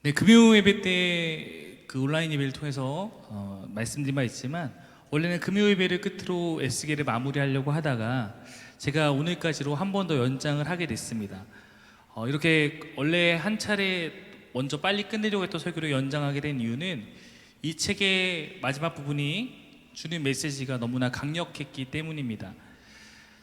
네, 금요 예배 때 그 온라인 예배를 통해서 말씀드린 바 있지만, 원래는 금요 예배를 끝으로 S계를 마무리하려고 하다가 제가 오늘까지로 한 번 더 연장을 하게 됐습니다. 이렇게 원래 한 차례 먼저 빨리 끝내려고 했던 설교를 연장하게 된 이유는 이 책의 마지막 부분이 주는 메시지가 너무나 강력했기 때문입니다.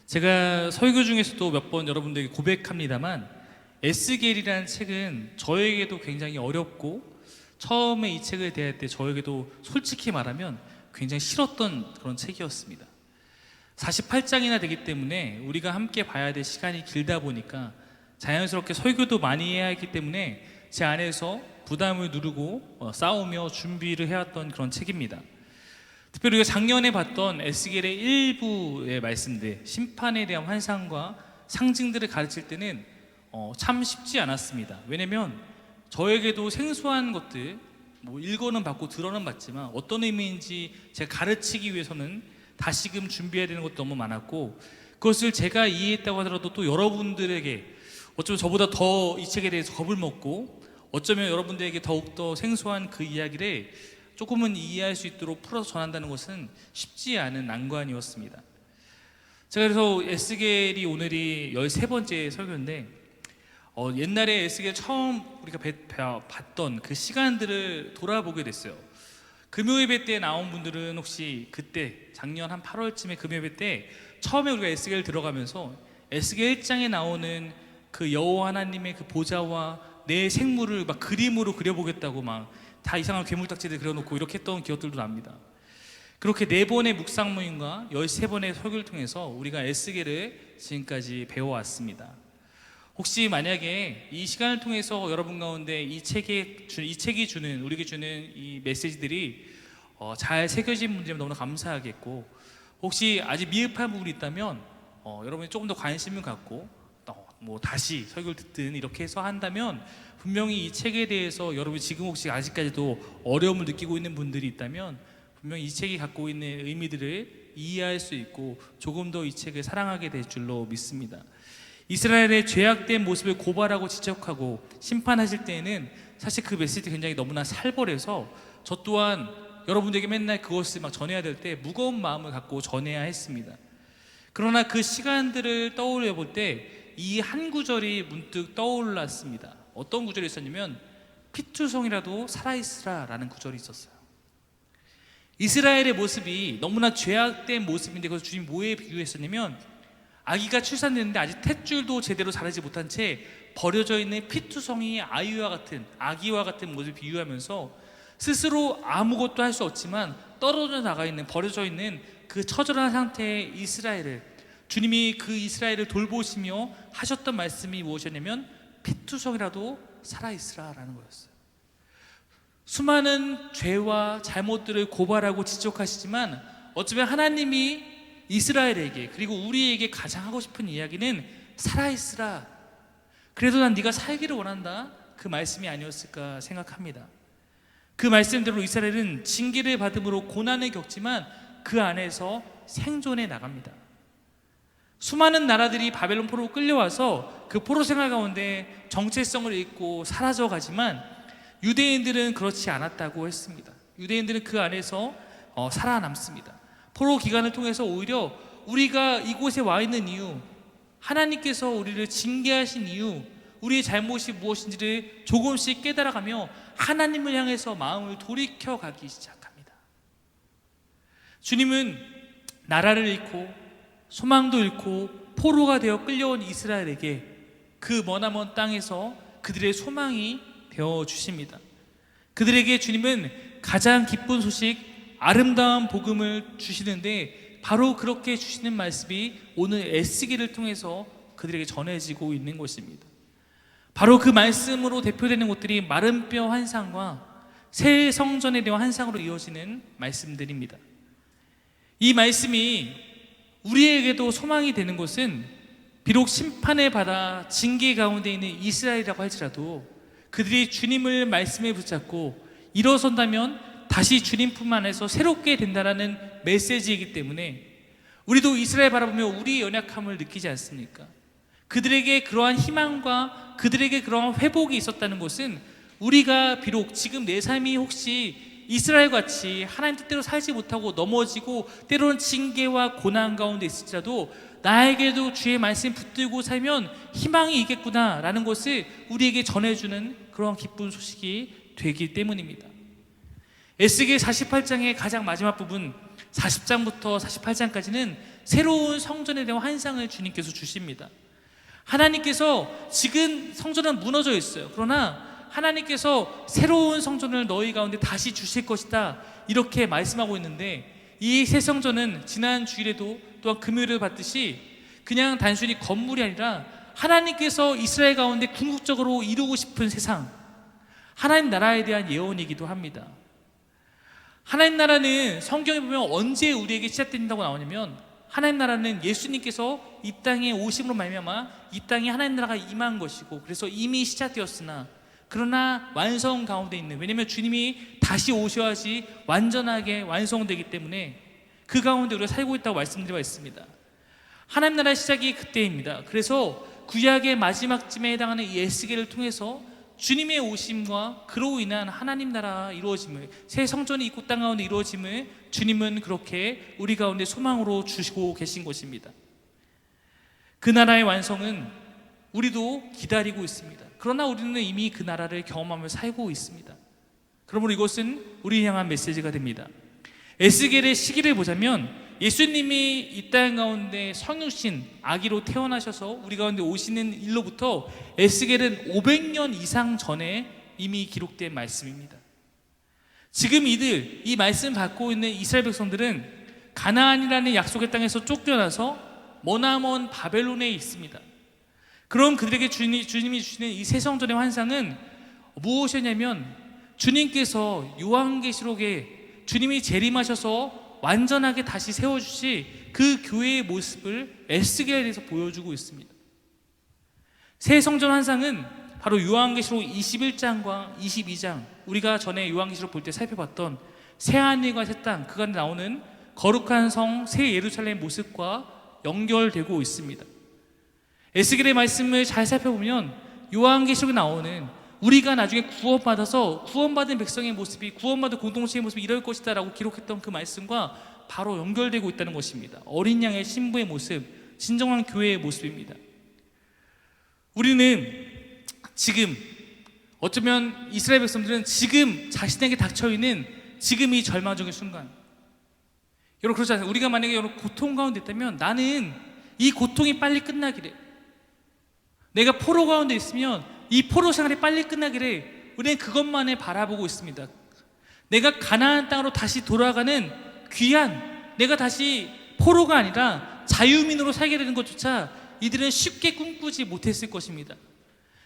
제가 설교 중에서도 몇 번 여러분들에게 고백합니다만, 에스겔이라는 책은 저에게도 굉장히 어렵고, 처음에 이 책을 대할 때 저에게도 솔직히 말하면 굉장히 싫었던 그런 책이었습니다. 48장이나 되기 때문에 우리가 함께 봐야 될 시간이 길다 보니까 자연스럽게 설교도 많이 해야 했기 때문에 제 안에서 부담을 누르고 싸우며 준비를 해왔던 그런 책입니다. 특별히 우리가 작년에 봤던 에스겔의 일부의 말씀들, 심판에 대한 환상과 상징들을 가르칠 때는 참 쉽지 않았습니다. 왜냐면 저에게도 생소한 것들, 읽어는 봤고 들어는 봤지만 어떤 의미인지 제가 가르치기 위해서는 다시금 준비해야 되는 것도 너무 많았고, 그것을 제가 이해했다고 하더라도 또 여러분들에게 어쩌면 저보다 더 이 책에 대해서 겁을 먹고, 어쩌면 여러분들에게 더욱더 생소한 그 이야기를 조금은 이해할 수 있도록 풀어서 전한다는 것은 쉽지 않은 난관이었습니다. 제가 그래서 에스겔이 오늘이 13번째 설교인데, 옛날에 에스겔 처음 우리가 봤던 그 시간들을 돌아보게 됐어요. 금요예배 때 나온 분들은 혹시 그때 작년 한 8월쯤에 금요예배 때 처음에 우리가 에스겔 들어가면서 에스겔 1장에 나오는 그 여호와 하나님의 그 보좌와 내 생물을 막 그림으로 그려보겠다고 막 다 이상한 괴물딱지들 그려놓고 이렇게 했던 기억들도 납니다. 그렇게 4번의 묵상 모임과 13번의 설교를 통해서 우리가 에스겔을 지금까지 배워왔습니다. 혹시 만약에 이 시간을 통해서 여러분 가운데 이 책이 주는, 우리에게 주는 이 메시지들이 잘 새겨진 분들이면 너무나 감사하겠고, 혹시 아직 미흡한 부분이 있다면 여러분이 조금 더 관심을 갖고 다시 설교를 듣든 이렇게 해서 한다면, 분명히 이 책에 대해서 여러분이 지금 혹시 아직까지도 어려움을 느끼고 있는 분들이 있다면 분명히 이 책이 갖고 있는 의미들을 이해할 수 있고 조금 더 이 책을 사랑하게 될 줄로 믿습니다. 이스라엘의 죄악된 모습을 고발하고 지적하고 심판하실 때에는 사실 그 메시지 굉장히 너무나 살벌해서 저 또한 여러분들에게 맨날 그것을 막 전해야 될 때 무거운 마음을 갖고 전해야 했습니다. 그러나 그 시간들을 떠올려 볼 때 이 한 구절이 문득 떠올랐습니다. 어떤 구절이 있었냐면, 피투성이라도 살아있으라 라는 구절이 있었어요. 이스라엘의 모습이 너무나 죄악된 모습인데, 그것을 주님이 뭐에 비유했었냐면, 아기가 출산됐는데 아직 탯줄도 제대로 자라지 못한 채 버려져 있는 피투성이 아기와 같은 모습을 비유하면서 스스로 아무것도 할 수 없지만 떨어져 나가 있는, 버려져 있는 그 처절한 상태의 이스라엘을, 주님이 그 이스라엘을 돌보시며 하셨던 말씀이 무엇이었냐면 피투성이라도 살아있으라 라는 거였어요. 수많은 죄와 잘못들을 고발하고 지적하시지만 어쩌면 하나님이 이스라엘에게, 그리고 우리에게 가장 하고 싶은 이야기는 살아있으라, 그래도 난 네가 살기를 원한다, 그 말씀이 아니었을까 생각합니다. 그 말씀대로 이스라엘은 징계를 받음으로 고난을 겪지만 그 안에서 생존해 나갑니다. 수많은 나라들이 바벨론 포로로 끌려와서 그 포로 생활 가운데 정체성을 잃고 사라져 가지만 유대인들은 그렇지 않았다고 했습니다. 유대인들은 그 안에서 살아남습니다. 포로 기간을 통해서 오히려 우리가 이곳에 와 있는 이유, 하나님께서 우리를 징계하신 이유, 우리의 잘못이 무엇인지를 조금씩 깨달아가며 하나님을 향해서 마음을 돌이켜가기 시작합니다. 주님은 나라를 잃고 소망도 잃고 포로가 되어 끌려온 이스라엘에게 그 머나먼 땅에서 그들의 소망이 되어 주십니다. 그들에게 주님은 가장 기쁜 소식, 아름다운 복음을 주시는데, 바로 그렇게 주시는 말씀이 오늘 에스겔을 통해서 그들에게 전해지고 있는 것입니다. 바로 그 말씀으로 대표되는 것들이 마른 뼈 환상과 새 성전에 대한 환상으로 이어지는 말씀들입니다. 이 말씀이 우리에게도 소망이 되는 것은, 비록 심판을 받아 징계 가운데 있는 이스라엘이라고 할지라도 그들이 주님을 말씀에 붙잡고 일어선다면 다시 주님 품 안에서 새롭게 된다는 메시지이기 때문에, 우리도 이스라엘 바라보며 우리의 연약함을 느끼지 않습니까? 그들에게 그러한 희망과 그들에게 그러한 회복이 있었다는 것은 우리가 비록 지금 내 삶이 혹시 이스라엘 같이 하나님 뜻대로 살지 못하고 넘어지고 때로는 징계와 고난 가운데 있을지라도 나에게도 주의 말씀 붙들고 살면 희망이 있겠구나 라는 것을 우리에게 전해주는 그런 기쁜 소식이 되기 때문입니다. 에스겔 48장의 가장 마지막 부분 40장부터 48장까지는 새로운 성전에 대한 환상을 주님께서 주십니다. 하나님께서 지금 성전은 무너져 있어요. 그러나 하나님께서 새로운 성전을 너희 가운데 다시 주실 것이다 이렇게 말씀하고 있는데, 이 새 성전은 지난 주일에도 또한 금요일을 봤듯이 그냥 단순히 건물이 아니라 하나님께서 이스라엘 가운데 궁극적으로 이루고 싶은 세상, 하나님 나라에 대한 예언이기도 합니다. 하나님 나라는 성경에 보면 언제 우리에게 시작된다고 나오냐면, 하나님 나라는 예수님께서 이 땅에 오심으로 말미암아 이 땅에 하나님 나라가 임한 것이고, 그래서 이미 시작되었으나 그러나 완성 가운데 있는, 왜냐하면 주님이 다시 오셔야지 완전하게 완성되기 때문에 그 가운데 우리가 살고 있다고 말씀드리고 있습니다. 하나님 나라의 시작이 그때입니다. 그래서 구약의 마지막쯤에 해당하는 이 에스겔을 통해서 주님의 오심과 그로 인한 하나님 나라 이루어짐을, 새 성전이 있고 땅 가운데 이루어짐을 주님은 그렇게 우리 가운데 소망으로 주시고 계신 것입니다. 그 나라의 완성은 우리도 기다리고 있습니다. 그러나 우리는 이미 그 나라를 경험하며 살고 있습니다. 그러므로 이것은 우리 향한 메시지가 됩니다. 에스겔의 시기를 보자면 예수님이 이 땅 가운데 성육신 아기로 태어나셔서 우리 가운데 오시는 일로부터 에스겔은 500년 이상 전에 이미 기록된 말씀입니다. 지금 이 말씀 받고 있는 이스라엘 백성들은 가나안이라는 약속의 땅에서 쫓겨나서 머나먼 바벨론에 있습니다. 그럼 그들에게 주님이 주시는 이 새 성전의 환상은 무엇이냐면, 주님께서 요한계시록에 주님이 재림하셔서 완전하게 다시 세워주시 그 교회의 모습을 에스겔에서 보여주고 있습니다. 새 성전 환상은 바로 요한계시록 21장과 22장, 우리가 전에 요한계시록 볼 때 살펴봤던 새하늘과 새 땅, 그 안에 나오는 거룩한 성 새 예루살렘 모습과 연결되고 있습니다. 에스겔의 말씀을 잘 살펴보면 요한계시록에 나오는 우리가 나중에 구원받아서 구원받은 백성의 모습이, 구원받은 공동체의 모습이 이럴 것이다 라고 기록했던 그 말씀과 바로 연결되고 있다는 것입니다. 어린 양의 신부의 모습, 진정한 교회의 모습입니다. 우리는 지금, 어쩌면 이스라엘 백성들은 지금 자신에게 닥쳐있는 지금 이 절망적인 순간, 여러분 그렇지 않아요? 우리가 만약에 여러분 고통 가운데 있다면 나는 이 고통이 빨리 끝나기를, 내가 포로 가운데 있으면 이 포로 생활이 빨리 끝나기를 우리는 그것만을 바라보고 있습니다. 내가 가나안 땅으로 다시 돌아가는 귀한, 내가 다시 포로가 아니라 자유민으로 살게 되는 것조차 이들은 쉽게 꿈꾸지 못했을 것입니다.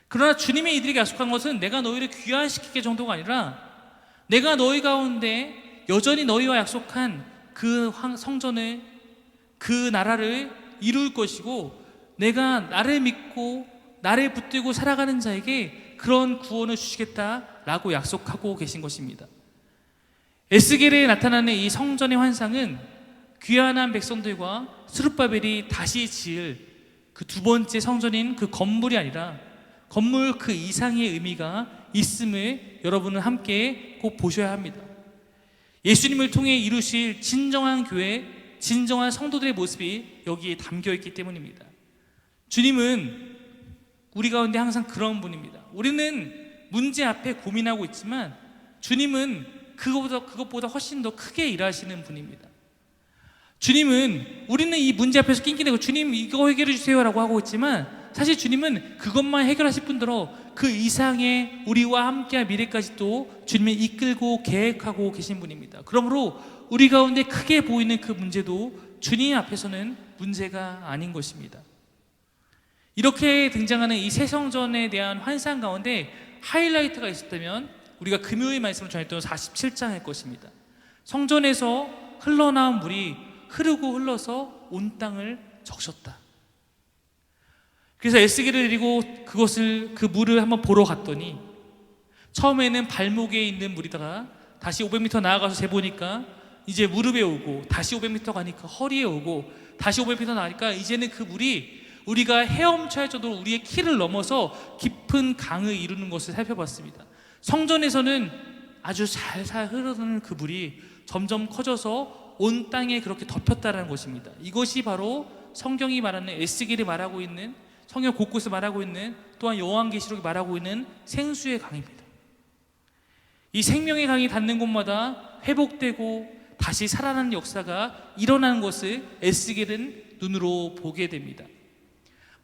그러나 주님의 이들에게 약속한 것은 내가 너희를 귀환시키게 정도가 아니라 내가 너희 가운데 여전히 너희와 약속한 그 성전을, 그 나라를 이룰 것이고, 내가 나를 믿고 나를 붙들고 살아가는 자에게 그런 구원을 주시겠다라고 약속하고 계신 것입니다. 에스겔에 나타나는 이 성전의 환상은 귀환한 백성들과 스룹바벨이 다시 지을 그 두 번째 성전인 그 건물이 아니라 건물 그 이상의 의미가 있음을 여러분은 함께 꼭 보셔야 합니다. 예수님을 통해 이루실 진정한 교회, 진정한 성도들의 모습이 여기에 담겨 있기 때문입니다. 주님은 우리 가운데 항상 그런 분입니다. 우리는 문제 앞에 고민하고 있지만 주님은 그것보다 훨씬 더 크게 일하시는 분입니다. 주님은, 우리는 이 문제 앞에서 낑낑대고 주님 이거 해결해 주세요 라고 하고 있지만, 사실 주님은 그것만 해결하실 뿐더러 그 이상의 우리와 함께한 미래까지 또 주님이 이끌고 계획하고 계신 분입니다. 그러므로 우리 가운데 크게 보이는 그 문제도 주님 앞에서는 문제가 아닌 것입니다. 이렇게 등장하는 이 새 성전에 대한 환상 가운데 하이라이트가 있었다면 우리가 금요일 말씀을 전했던 47장일 것입니다. 성전에서 흘러나온 물이 흐르고 흘러서 온 땅을 적셨다. 그래서 에스겔을 데리고 그 물을 한번 보러 갔더니 처음에는 발목에 있는 물이다가 다시 500m 나아가서 재보니까 이제 무릎에 오고, 다시 500m 가니까 허리에 오고, 다시 500m 나가니까 이제는 그 물이 우리가 헤엄쳐야 정도로 우리의 키를 넘어서 깊은 강을 이루는 것을 살펴봤습니다. 성전에서는 아주 살살 흐르는 그 물이 점점 커져서 온 땅에 그렇게 덮였다는 것입니다. 이것이 바로 성경이 말하는, 에스겔이 말하고 있는, 성경 곳곳에 말하고 있는, 또한 요한계시록이 말하고 있는 생수의 강입니다. 이 생명의 강이 닿는 곳마다 회복되고 다시 살아나는 역사가 일어나는 것을 에스겔은 눈으로 보게 됩니다.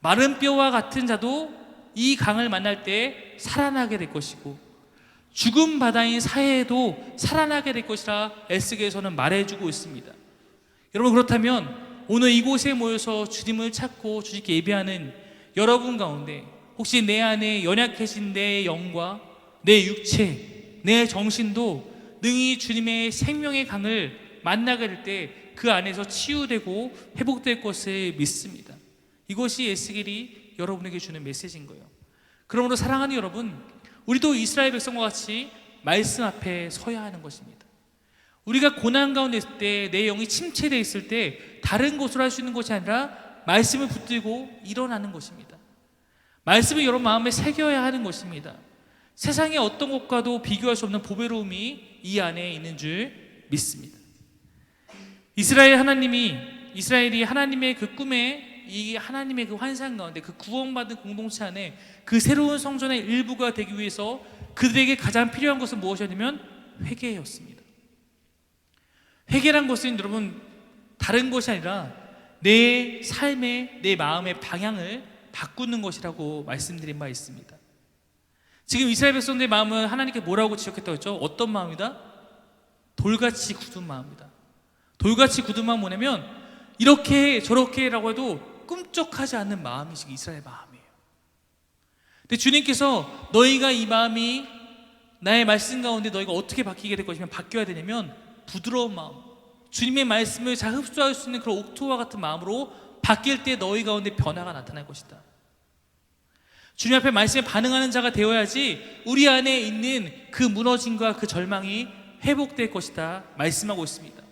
마른 뼈와 같은 자도 이 강을 만날 때 살아나게 될 것이고, 죽은 바다인 사해에도 살아나게 될 것이라 에스겔에서는 말해주고 있습니다. 여러분, 그렇다면 오늘 이곳에 모여서 주님을 찾고 주님께 예배하는 여러분 가운데 혹시 내 안에 연약해진 내 영과 내 육체, 내 정신도 능히 주님의 생명의 강을 만나게 될 때 그 안에서 치유되고 회복될 것을 믿습니다. 이것이 에스겔이 여러분에게 주는 메시지인 거예요. 그러므로 사랑하는 여러분, 우리도 이스라엘 백성과 같이 말씀 앞에 서야 하는 것입니다. 우리가 고난 가운데 있을 때, 내 영이 침체되어 있을 때 다른 곳으로 할 수 있는 것이 아니라 말씀을 붙들고 일어나는 것입니다. 말씀을 여러분 마음에 새겨야 하는 것입니다. 세상의 어떤 것과도 비교할 수 없는 보배로움이 이 안에 있는 줄 믿습니다. 이스라엘이 하나님의 그 꿈에, 이 하나님의 그 환상 가운데, 그 구원받은 공동체 안에 그 새로운 성전의 일부가 되기 위해서 그들에게 가장 필요한 것은 무엇이었냐면 회개였습니다. 회개란 것은 여러분 다른 것이 아니라 내 삶의, 내 마음의 방향을 바꾸는 것이라고 말씀드린 바 있습니다. 지금 이스라엘 백성들의 마음은 하나님께 뭐라고 지적했다고 했죠? 어떤 마음이다? 돌같이 굳은 마음이다. 돌같이 굳은 마음은 뭐냐면 이렇게 저렇게라고 해도 꿈쩍하지 않는 마음이 지금 이스라엘 마음이에요. 근데 주님께서 너희가 이 마음이 나의 말씀 가운데 너희가 어떻게 바뀌게 될 것이면 바뀌어야 되냐면 부드러운 마음, 주님의 말씀을 잘 흡수할 수 있는 그런 옥토와 같은 마음으로 바뀔 때 너희 가운데 변화가 나타날 것이다. 주님 앞에 말씀에 반응하는 자가 되어야지 우리 안에 있는 그 무너짐과 그 절망이 회복될 것이다 말씀하고 있습니다.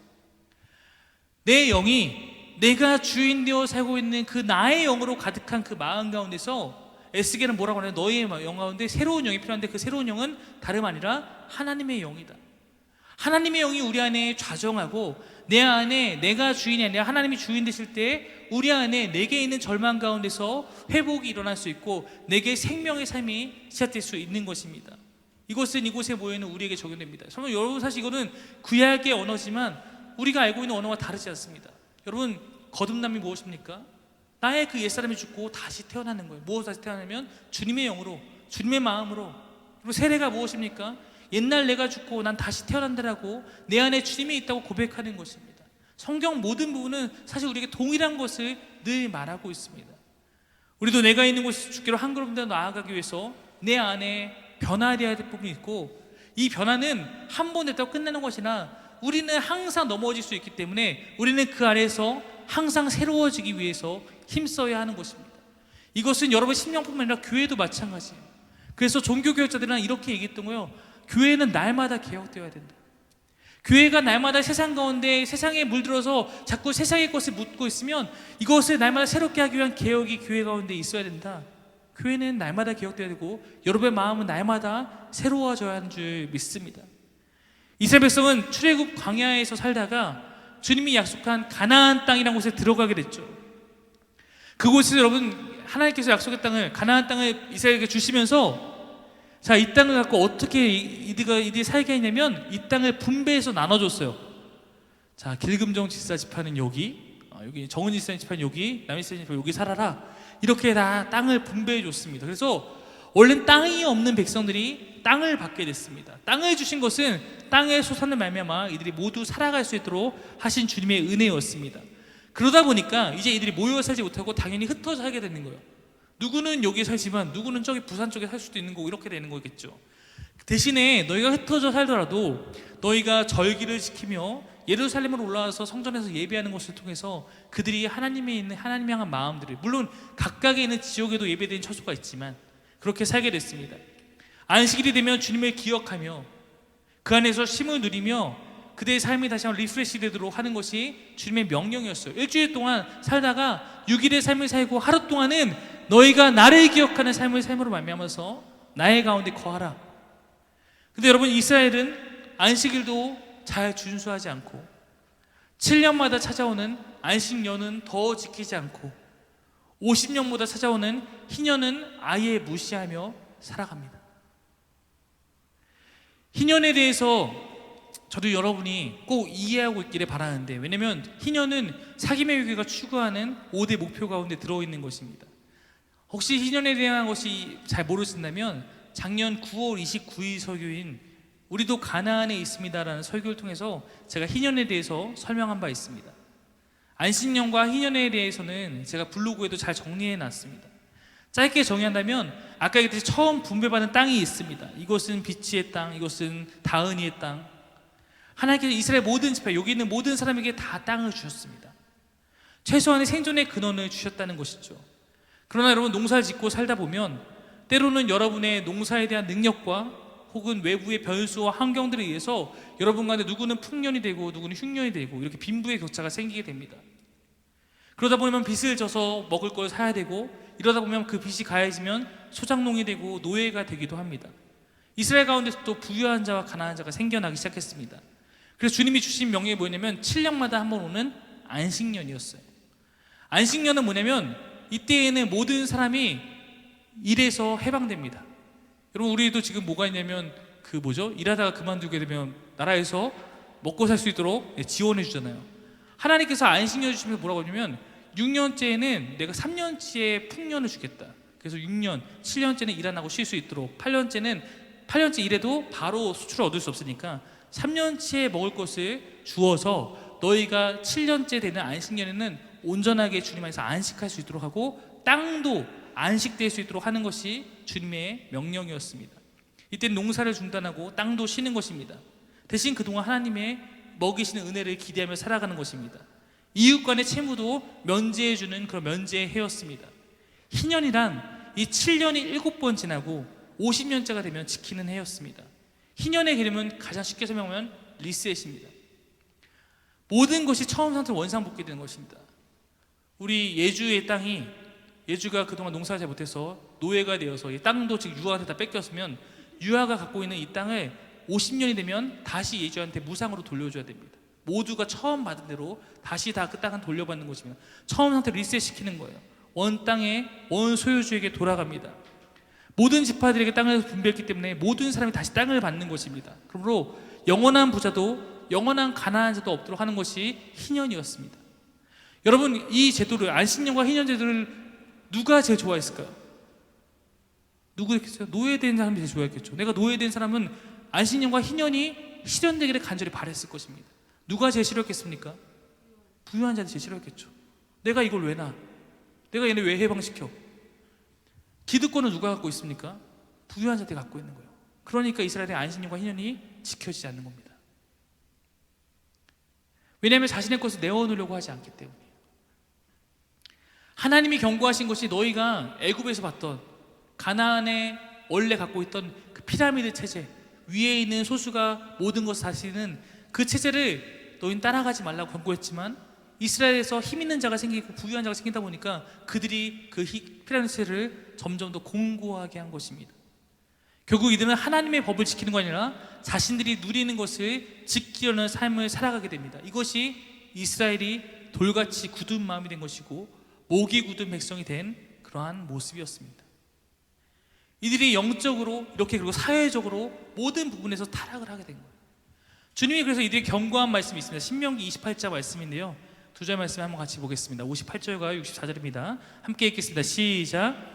내 영이 내가 주인 되어 살고 있는 그 나의 영으로 가득한 그 마음 가운데서 에스겔은 뭐라고 하냐면 너희의 영 가운데 새로운 영이 필요한데 그 새로운 영은 다름 아니라 하나님의 영이다. 하나님의 영이 우리 안에 좌정하고 내 안에 내가 주인이 아니라 하나님이 주인 되실 때 우리 안에 내게 있는 절망 가운데서 회복이 일어날 수 있고 내게 생명의 삶이 시작될 수 있는 것입니다. 이것은 이곳에 모여있는 우리에게 적용됩니다. 정말 여러분, 사실 이거는 구약의 언어지만 우리가 알고 있는 언어와 다르지 않습니다. 여러분, 거듭남이 무엇입니까? 나의 그 옛사람이 죽고 다시 태어나는 거예요. 무엇으로 다시 태어나면 주님의 영으로, 주님의 마음으로. 그리고 세례가 무엇입니까? 옛날 내가 죽고 난 다시 태어난다라고 내 안에 주님이 있다고 고백하는 것입니다. 성경 모든 부분은 사실 우리에게 동일한 것을 늘 말하고 있습니다. 우리도 내가 있는 곳에서 주께로 한 걸음 더 나아가기 위해서 내 안에 변화되어야 될 부분이 있고, 이 변화는 한 번 됐다고 끝나는 것이나 우리는 항상 넘어질 수 있기 때문에 우리는 그 안에서 항상 새로워지기 위해서 힘써야 하는 것입니다. 이것은 여러분 심령뿐만 아니라 교회도 마찬가지예요. 그래서 종교교육자들은 이렇게 얘기했던 거예요. 교회는 날마다 개혁되어야 된다. 교회가 날마다 세상 가운데 세상에 물들어서 자꾸 세상의 것을 묻고 있으면 이것을 날마다 새롭게 하기 위한 개혁이 교회 가운데 있어야 된다. 교회는 날마다 개혁되어야 되고 여러분의 마음은 날마다 새로워져야 하는 줄 믿습니다. 이스라엘 백성은 출애굽 광야에서 살다가 주님이 약속한 가나안 땅이라는 곳에 들어가게 됐죠. 그곳에서 여러분 하나님께서 약속의 땅을, 가나안 땅을 이스라엘에게 주시면서 자, 이 땅을 갖고 어떻게 이들이 살게 했냐면 이 땅을 분배해서 나눠줬어요. 자, 길금정 지사 지파는 여기 정은지 지사 지파는 여기, 남이사 지파 여기 살아라. 이렇게 다 땅을 분배해 줬습니다. 그래서 원래는 땅이 없는 백성들이 땅을 받게 됐습니다. 땅을 주신 것은 땅의 소산을 말미암아 이들이 모두 살아갈 수 있도록 하신 주님의 은혜였습니다. 그러다 보니까 이제 이들이 모여 살지 못하고 당연히 흩어져 살게 되는 거예요. 누구는 여기 살지만 누구는 저기 부산 쪽에 살 수도 있는 거고 이렇게 되는 거겠죠. 대신에 너희가 흩어져 살더라도 너희가 절기를 지키며 예루살렘으로 올라와서 성전에서 예배하는 것을 통해서 그들이 하나님에 있는 하나님 향한 마음들을, 물론 각각에 있는 지역에도 예배드리는 처소가 있지만 그렇게 살게 됐습니다. 안식일이 되면 주님을 기억하며 그 안에서 쉼을 누리며 그대의 삶이 다시 한번 리프레시 되도록 하는 것이 주님의 명령이었어요. 일주일 동안 살다가 6일의 삶을 살고 하루 동안은 너희가 나를 기억하는 삶을 삶으로 말미암아서 나의 가운데 거하라. 근데 여러분, 이스라엘은 안식일도 잘 준수하지 않고 7년마다 찾아오는 안식년은 더 지키지 않고 50년마다 찾아오는 희년은 아예 무시하며 살아갑니다. 희년에 대해서 저도 여러분이 꼭 이해하고 있기를 바라는데, 왜냐면 희년은 사김의 교회가 추구하는 5대 목표 가운데 들어있는 것입니다. 혹시 희년에 대한 것이 잘 모르신다면 작년 9월 29일 설교인 우리도 가나안에 있습니다라는 설교를 통해서 제가 희년에 대해서 설명한 바 있습니다. 안식년과 희년에 대해서는 제가 블로그에도 잘 정리해 놨습니다. 짧게 정의한다면 아까 얘기했듯이 처음 분배받은 땅이 있습니다. 이것은 비치의 땅, 이것은 다은이의 땅. 하나님께서 이스라엘 모든 지파, 여기 있는 모든 사람에게 다 땅을 주셨습니다. 최소한의 생존의 근원을 주셨다는 것이죠. 그러나 여러분, 농사를 짓고 살다 보면 때로는 여러분의 농사에 대한 능력과 혹은 외부의 변수와 환경들에 의해서 여러분 가운데 누구는 풍년이 되고 누구는 흉년이 되고 이렇게 빈부의 격차가 생기게 됩니다. 그러다 보면 빚을 져서 먹을 걸 사야 되고, 이러다 보면 그 빚이 가해지면 소작농이 되고 노예가 되기도 합니다. 이스라엘 가운데서 또 부유한 자와 가난한 자가 생겨나기 시작했습니다. 그래서 주님이 주신 명령이 뭐냐면 7년마다 한 번 오는 안식년이었어요. 안식년은 뭐냐면 이때에는 모든 사람이 일에서 해방됩니다. 여러분, 우리도 지금 뭐가 있냐면 일하다가 그만두게 되면 나라에서 먹고 살 수 있도록 지원해 주잖아요. 하나님께서 안식년 주시면서 뭐라고 하냐면 6년째에는 내가 3년치의 풍년을 주겠다. 그래서 6년, 7년째는 일 안 하고 쉴 수 있도록, 8년째 일해도 바로 수출을 얻을 수 없으니까 3년치에 먹을 것을 주어서 너희가 7년째 되는 안식년에는 온전하게 주님 안에서 안식할 수 있도록 하고 땅도 안식될 수 있도록 하는 것이 주님의 명령이었습니다. 이때는 농사를 중단하고 땅도 쉬는 것입니다. 대신 그동안 하나님의 먹이시는 은혜를 기대하며 살아가는 것입니다. 이웃 간의 채무도 면제해주는 그런 면제의 해였습니다. 희년이란 이 7년이 7번 지나고 50년째가 되면 지키는 해였습니다. 희년의 개념은 가장 쉽게 설명하면 리셋입니다. 모든 것이 처음 상태로 원상복귀 되는 것입니다. 우리 예주의 땅이, 예주가 그동안 농사를 잘 못해서 노예가 되어서 이 땅도 지금 유아한테 다 뺏겼으면 유아가 갖고 있는 이 땅을 50년이 되면 다시 예주한테 무상으로 돌려줘야 됩니다. 모두가 처음 받은 대로 다시 다 그 땅은 돌려받는 것입니다. 처음 상태로 리셋시키는 거예요. 원 땅의 원 소유주에게 돌아갑니다. 모든 지파들에게 땅을 분배했기 때문에 모든 사람이 다시 땅을 받는 것입니다. 그러므로 영원한 부자도 영원한 가난한 자도 없도록 하는 것이 희년이었습니다. 여러분, 이 제도를, 안식년과 희년 제도를 누가 제일 좋아했을까요? 누구였겠어요? 노예된 사람이 제일 좋아했겠죠. 내가 노예된 사람은 안식년과 희년이 실현되기를 간절히 바랬을 것입니다. 누가 제일 싫어했겠습니까? 부유한 자들이 제일 싫어했겠죠. 내가 이걸 왜 놔? 내가 얘네 왜 해방시켜? 기득권은 누가 갖고 있습니까? 부유한 자들이 갖고 있는 거예요. 그러니까 이스라엘의 안식년과 희년이 지켜지지 않는 겁니다. 왜냐하면 자신의 것을 내어놓으려고 하지 않기 때문이에요. 하나님이 경고하신 것이 너희가 애굽에서 봤던 가나안에 원래 갖고 있던 그 피라미드 체제, 위에 있는 소수가 모든 것을 다스리는 그 체제를 너희는 따라가지 말라고 경고했지만, 이스라엘에서 힘 있는 자가 생기고 부유한 자가 생기다 보니까 그들이 그 피라미드 체제를 점점 더 공고하게 한 것입니다. 결국 이들은 하나님의 법을 지키는 것이 아니라 자신들이 누리는 것을 지키려는 삶을 살아가게 됩니다. 이것이 이스라엘이 돌같이 굳은 마음이 된 것이고 목이 굳은 백성이 된 그러한 모습이었습니다. 이들이 영적으로 이렇게, 그리고 사회적으로 모든 부분에서 타락을 하게 된 거예요. 주님이 그래서 이들이 경고한 말씀이 있습니다. 신명기 28장 말씀인데요, 두 절 말씀 한번 같이 보겠습니다. 58절과 64절입니다. 함께 읽겠습니다. 시작.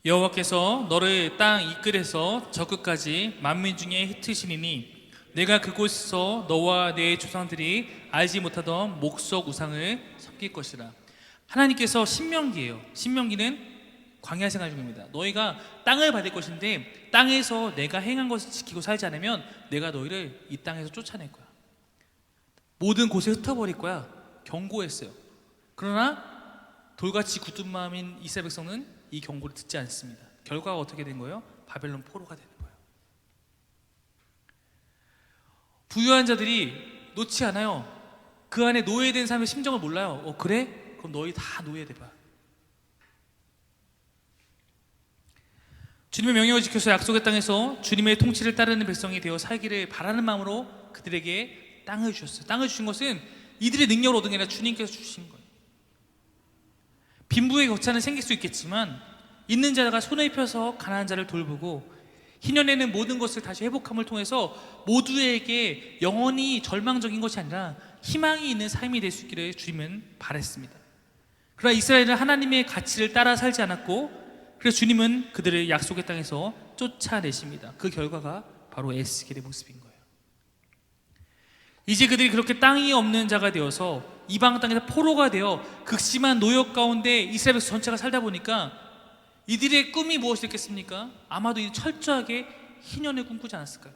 여호와께서 너를 땅 이 끝에서 저 끝까지 만민 중에 흩으시니니 내가 그곳에서 너와 내 조상들이 알지 못하던 목석 우상을 섬길 것이라. 하나님께서 신명기예요. 신명기는 광야 생활 중입니다. 너희가 땅을 받을 것인데 땅에서 내가 행한 것을 지키고 살지 않으면 내가 너희를 이 땅에서 쫓아낼 거야. 모든 곳에 흩어버릴 거야. 경고했어요. 그러나 돌같이 굳은 마음인 이스라엘 백성은 이 경고를 듣지 않습니다. 결과가 어떻게 된 거예요? 바벨론 포로가 되는 거예요. 부유한 자들이 놓지 않아요. 그 안에 노예된 사람의 심정을 몰라요. 그래? 그럼 너희 다 노예돼봐. 주님의 명령을 지켜서 약속의 땅에서 주님의 통치를 따르는 백성이 되어 살기를 바라는 마음으로 그들에게 땅을 주셨어요. 땅을 주신 것은 이들의 능력을 얻은 게 아니라 주님께서 주신 거예요. 빈부의 격차는 생길 수 있겠지만 있는 자가 손을 펴서 가난한 자를 돌보고 희년에는 모든 것을 다시 회복함을 통해서 모두에게 영원히 절망적인 것이 아니라 희망이 있는 삶이 될 수 있기를 주님은 바랬습니다. 그러나 이스라엘은 하나님의 가치를 따라 살지 않았고, 그래서 주님은 그들을 약속의 땅에서 쫓아내십니다. 그 결과가 바로 에스겔의 모습인 거예요. 이제 그들이 그렇게 땅이 없는 자가 되어서 이방 땅에서 포로가 되어 극심한 노역 가운데 이스라엘 백성 전체가 살다 보니까 이들의 꿈이 무엇이었겠습니까? 아마도 철저하게 희년을 꿈꾸지 않았을까요?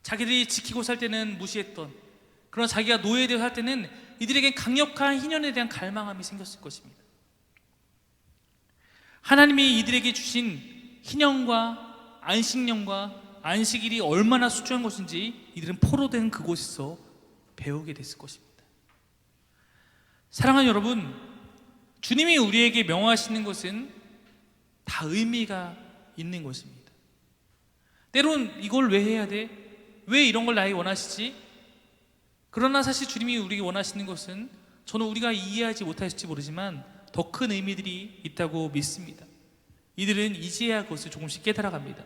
자기들이 지키고 살 때는 무시했던, 그러나 자기가 노예되어 살 때는 이들에겐 강력한 희년에 대한 갈망함이 생겼을 것입니다. 하나님이 이들에게 주신 희년과 안식년과 안식일이 얼마나 소중한 것인지 이들은 포로된 그곳에서 배우게 됐을 것입니다. 사랑하는 여러분, 주님이 우리에게 명하시는 것은 다 의미가 있는 것입니다. 때론 이걸 왜 해야 돼? 왜 이런 걸 나에게 원하시지? 그러나 사실 주님이 우리에게 원하시는 것은 저는 우리가 이해하지 못할지 모르지만 더 큰 의미들이 있다고 믿습니다. 이들은 이제야 그것을 조금씩 깨달아갑니다.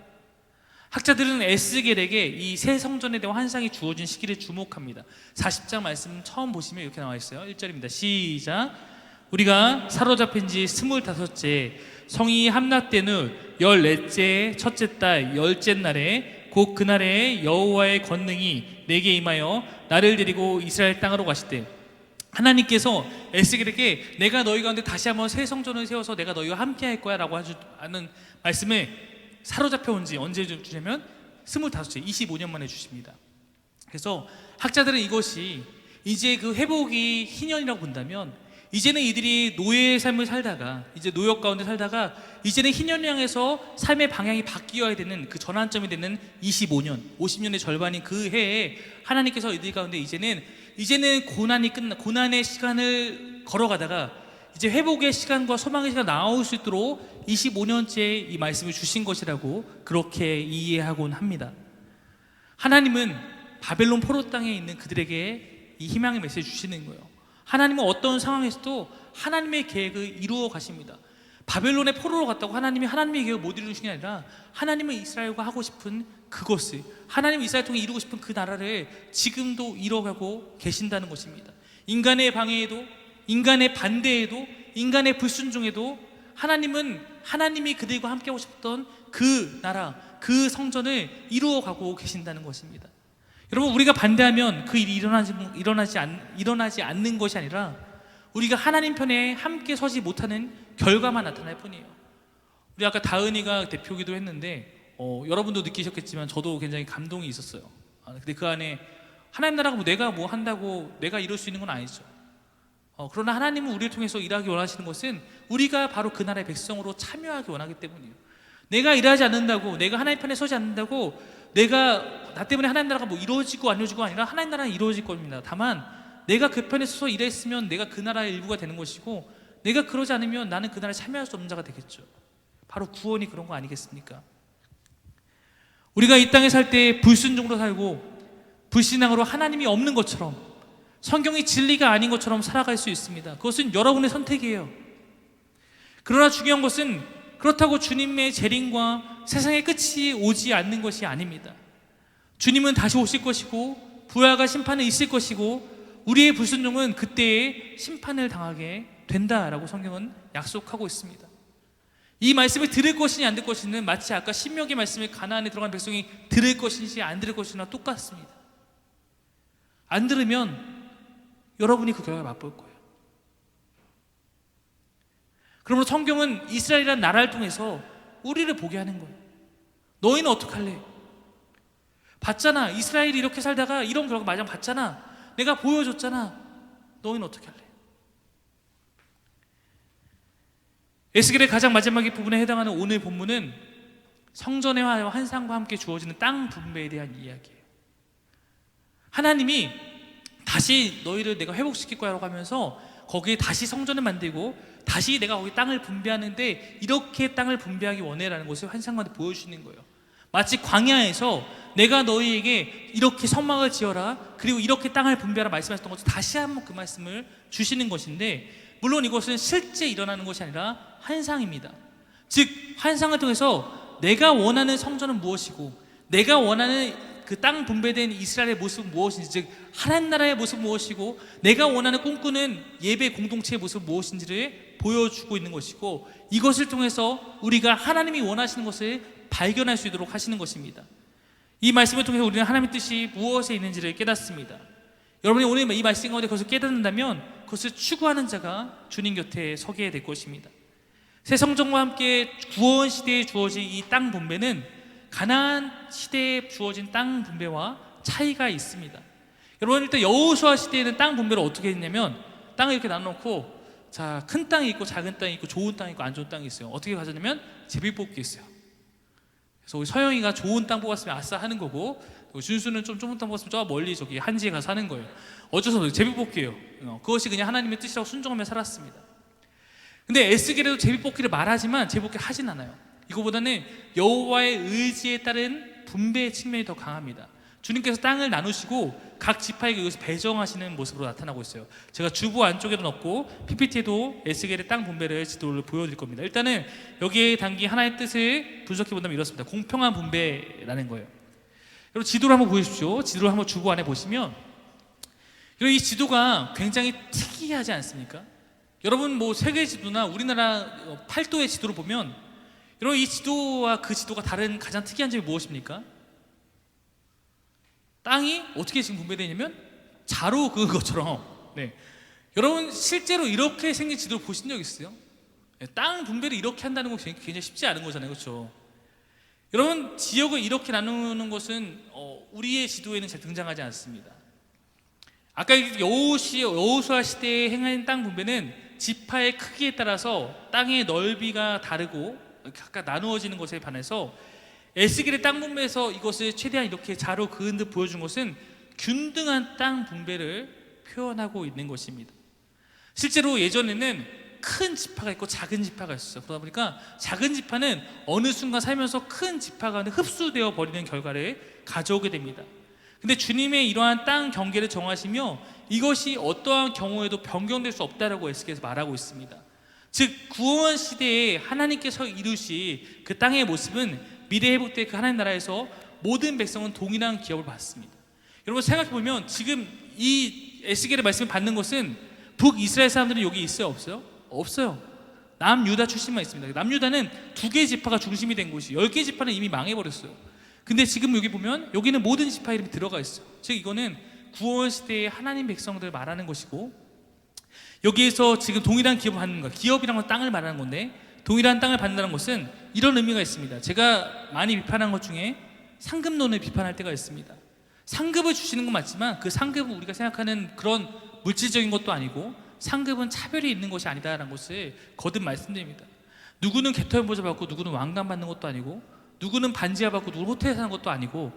학자들은 에스겔에게 이 새 성전에 대한 환상이 주어진 시기를 주목합니다. 40장 말씀 처음 보시면 이렇게 나와 있어요. 1절입니다. 시작. 우리가 사로잡힌 지 25째 성이 함락된 후 14째 첫째 달 10째 날에 곧 그날에 여호와의 권능이 내게 임하여 나를 데리고 이스라엘 땅으로 가시되, 하나님께서 에스겔에게 내가 너희 가운데 다시 한번 새 성전을 세워서 내가 너희와 함께 할 거야 라고 하는 말씀을 사로잡혀 온 지 언제 주냐면 25째 25년 만에 주십니다. 그래서 학자들은 이것이 이제 그 회복이 희년이라고 본다면, 이제는 이들이 노예의 삶을 살다가 이제 노역 가운데 살다가 이제는 희년을 향해서 삶의 방향이 바뀌어야 되는 그 전환점이 되는 25년 50년의 절반인 그 해에 하나님께서 이들 가운데 이제는 고난이 끝나 고난의 시간을 걸어가다가 이제 회복의 시간과 소망의 시간이 나올 수 있도록 25년째 이 말씀을 주신 것이라고 그렇게 이해하곤 합니다. 하나님은 바벨론 포로 땅에 있는 그들에게 이 희망의 메시지를 주시는 거예요. 하나님은 어떤 상황에서도 하나님의 계획을 이루어 가십니다. 바벨론의 포로로 갔다고 하나님이 하나님의 계획을 못 이루신 게 아니라 하나님은 이스라엘과 하고 싶은 그것을, 하나님은 이스라엘 통해 이루고 싶은 그 나라를 지금도 이뤄가고 계신다는 것입니다. 인간의 방해에도, 인간의 반대에도, 인간의 불순종에도 하나님은 하나님이 그들과 함께 하고 싶었던 그 나라, 그 성전을 이루어가고 계신다는 것입니다. 여러분, 우리가 반대하면 그 일이 일어나지 않는 것이 아니라 우리가 하나님 편에 함께 서지 못하는 결과만 나타날 뿐이에요. 우리 아까 다은이가 대표기도 했는데 여러분도 느끼셨겠지만 저도 굉장히 감동이 있었어요. 근데 그 안에 하나님 나라가 내가 뭐 한다고 내가 이룰 수 있는 건 아니죠. 그러나 하나님은 우리를 통해서 일하기 원하시는 것은 우리가 바로 그 나라의 백성으로 참여하기 원하기 때문이에요. 내가 일하지 않는다고, 내가 하나님 편에 서지 않는다고 내가 나 때문에 하나님 나라가 뭐 이루어지고 안 이루어지고 아니라 하나님 나라는 이루어질 겁니다. 다만 내가 그 편에 서서 일했으면 내가 그 나라의 일부가 되는 것이고, 내가 그러지 않으면 나는 그 나라에 참여할 수 없는 자가 되겠죠. 바로 구원이 그런 거 아니겠습니까? 우리가 이 땅에 살 때 불순종으로 살고 불신앙으로 하나님이 없는 것처럼, 성경이 진리가 아닌 것처럼 살아갈 수 있습니다. 그것은 여러분의 선택이에요. 그러나 중요한 것은 그렇다고 주님의 재림과 세상의 끝이 오지 않는 것이 아닙니다. 주님은 다시 오실 것이고 부활과 심판은 있을 것이고 우리의 불순종은 그때에 심판을 당하게 된다라고 성경은 약속하고 있습니다. 이 말씀을 들을 것이냐 안 들을 것이냐는 마치 아까 신명기 말씀에 가나안에 들어간 백성이 들을 것인지 안 들을 것이나 똑같습니다. 안 들으면 여러분이 그 결과를 맛볼 거예요. 그러므로 성경은 이스라엘이라는 나라를 통해서 우리를 보게 하는 거예요. 너희는 어떡할래? 봤잖아. 이스라엘이 이렇게 살다가 이런 결과 마냥 봤잖아. 내가 보여줬잖아. 너희는 어떻게 할래? 에스겔의 가장 마지막의 부분에 해당하는 오늘 본문은 성전의 환상과 함께 주어지는 땅 분배에 대한 이야기예요. 하나님이 다시 너희를 내가 회복시킬 거야 라고 하면서 거기에 다시 성전을 만들고 다시 내가 거기 땅을 분배하는데 이렇게 땅을 분배하기 원해라는 것을 환상가한테 보여주시는 거예요. 마치 광야에서 내가 너희에게 이렇게 성막을 지어라, 그리고 이렇게 땅을 분배하라 말씀하셨던 것을 다시 한번 그 말씀을 주시는 것인데, 물론 이것은 실제 일어나는 것이 아니라 환상입니다. 즉 환상을 통해서 내가 원하는 성전은 무엇이고 내가 원하는 그 땅 분배된 이스라엘의 모습은 무엇인지, 즉 하나님 나라의 모습은 무엇이고 내가 원하는 꿈꾸는 예배 공동체의 모습은 무엇인지를 보여주고 있는 것이고, 이것을 통해서 우리가 하나님이 원하시는 것을 발견할 수 있도록 하시는 것입니다. 이 말씀을 통해서 우리는 하나님의 뜻이 무엇에 있는지를 깨닫습니다. 여러분이 오늘 이 말씀 가운데 그것을 깨닫는다면 그것을 추구하는 자가 주님 곁에 서게 될 것입니다. 새 성전과 함께 구원 시대에 주어진 이 땅 분배는 가나안 시대에 주어진 땅 분배와 차이가 있습니다. 여러분, 일단 여호수아 시대에는 땅 분배를 어떻게 했냐면 땅을 이렇게 나눠놓고, 자, 큰 땅이 있고 작은 땅이 있고 좋은 땅이 있고 안 좋은 땅이 있어요. 어떻게 가졌냐면 제비뽑기 있어요. 그래서 우리 서영이가 좋은 땅 뽑았으면 아싸 하는 거고, 준수는 좀 좁은 땅 뽑았으면 저 멀리 저기 한지에 가서 하는 거예요. 어쩔 수 없어요. 제비뽑기예요. 그것이 그냥 하나님의 뜻이라고 순종하며 살았습니다. 근데 에스겔에도 제비뽑기를 말하지만 제비뽑기를 하진 않아요. 이거보다는 여호와의 의지에 따른 분배의 측면이 더 강합니다. 주님께서 땅을 나누시고 각 지파에게 여기서 배정하시는 모습으로 나타나고 있어요. 제가 주보 안쪽에도 넣고 PPT에도 에스겔의 땅 분배를 지도를 보여드릴 겁니다. 일단은 여기에 담긴 하나의 뜻을 분석해 본다면 이렇습니다. 공평한 분배라는 거예요. 여러분, 지도를 한번 보십시오. 지도를 한번 주보 안에 보시면 이 지도가 굉장히 특이하지 않습니까? 여러분, 뭐 세계 지도나 우리나라 팔도의 지도를 보면 여러분, 이 지도와 그 지도가 다른 가장 특이한 점이 무엇입니까? 땅이 어떻게 지금 분배되냐면 자로 그은 것처럼. 네. 여러분, 실제로 이렇게 생긴 지도를 보신 적 있어요? 네, 땅 분배를 이렇게 한다는 것이 굉장히 쉽지 않은 거잖아요, 그렇죠? 여러분, 지역을 이렇게 나누는 것은 우리의 지도에는 잘 등장하지 않습니다. 아까 여호수아 시대에 행한 땅 분배는 지파의 크기에 따라서 땅의 넓이가 다르고 각각 나누어지는 것에 반해서 에스겔의 땅 분배에서 이것을 최대한 이렇게 자로 그은 듯 보여준 것은 균등한 땅 분배를 표현하고 있는 것입니다. 실제로 예전에는 큰 지파가 있고 작은 지파가 있었어요. 그러다 보니까 작은 지파는 어느 순간 살면서 큰 지파가 흡수되어 버리는 결과를 가져오게 됩니다. 근데 주님의 이러한 땅 경계를 정하시며 이것이 어떠한 경우에도 변경될 수 없다라고 에스겔에서 말하고 있습니다. 즉 구원 시대에 하나님께서 이루시 그 땅의 모습은 미래 회복 때 그 하나님 나라에서 모든 백성은 동일한 기업을 받습니다. 여러분, 생각해보면 지금 이 에스겔의 말씀을 받는 것은 북이스라엘 사람들은 여기 있어요, 없어요? 없어요. 남유다 출신만 있습니다. 남유다는 2개 지파가 중심이 된 곳이 10개 지파는 이미 망해버렸어요. 근데 지금 여기 보면 여기는 모든 지파 이름이 들어가 있어요. 즉 이거는 구원 시대의 하나님 백성들을 말하는 것이고, 여기에서 지금 동일한 기업을 받는 거예요. 기업이란 건 땅을 말하는 건데 동일한 땅을 받는다는 것은 이런 의미가 있습니다. 제가 많이 비판한 것 중에 상급론을 비판할 때가 있습니다. 상급을 주시는 건 맞지만 그 상급은 우리가 생각하는 그런 물질적인 것도 아니고 상급은 차별이 있는 것이 아니다라는 것을 거듭 말씀드립니다. 누구는 개토연보자 받고 누구는 왕관 받는 것도 아니고 누구는 반지하 받고 누구는 호텔에 사는 것도 아니고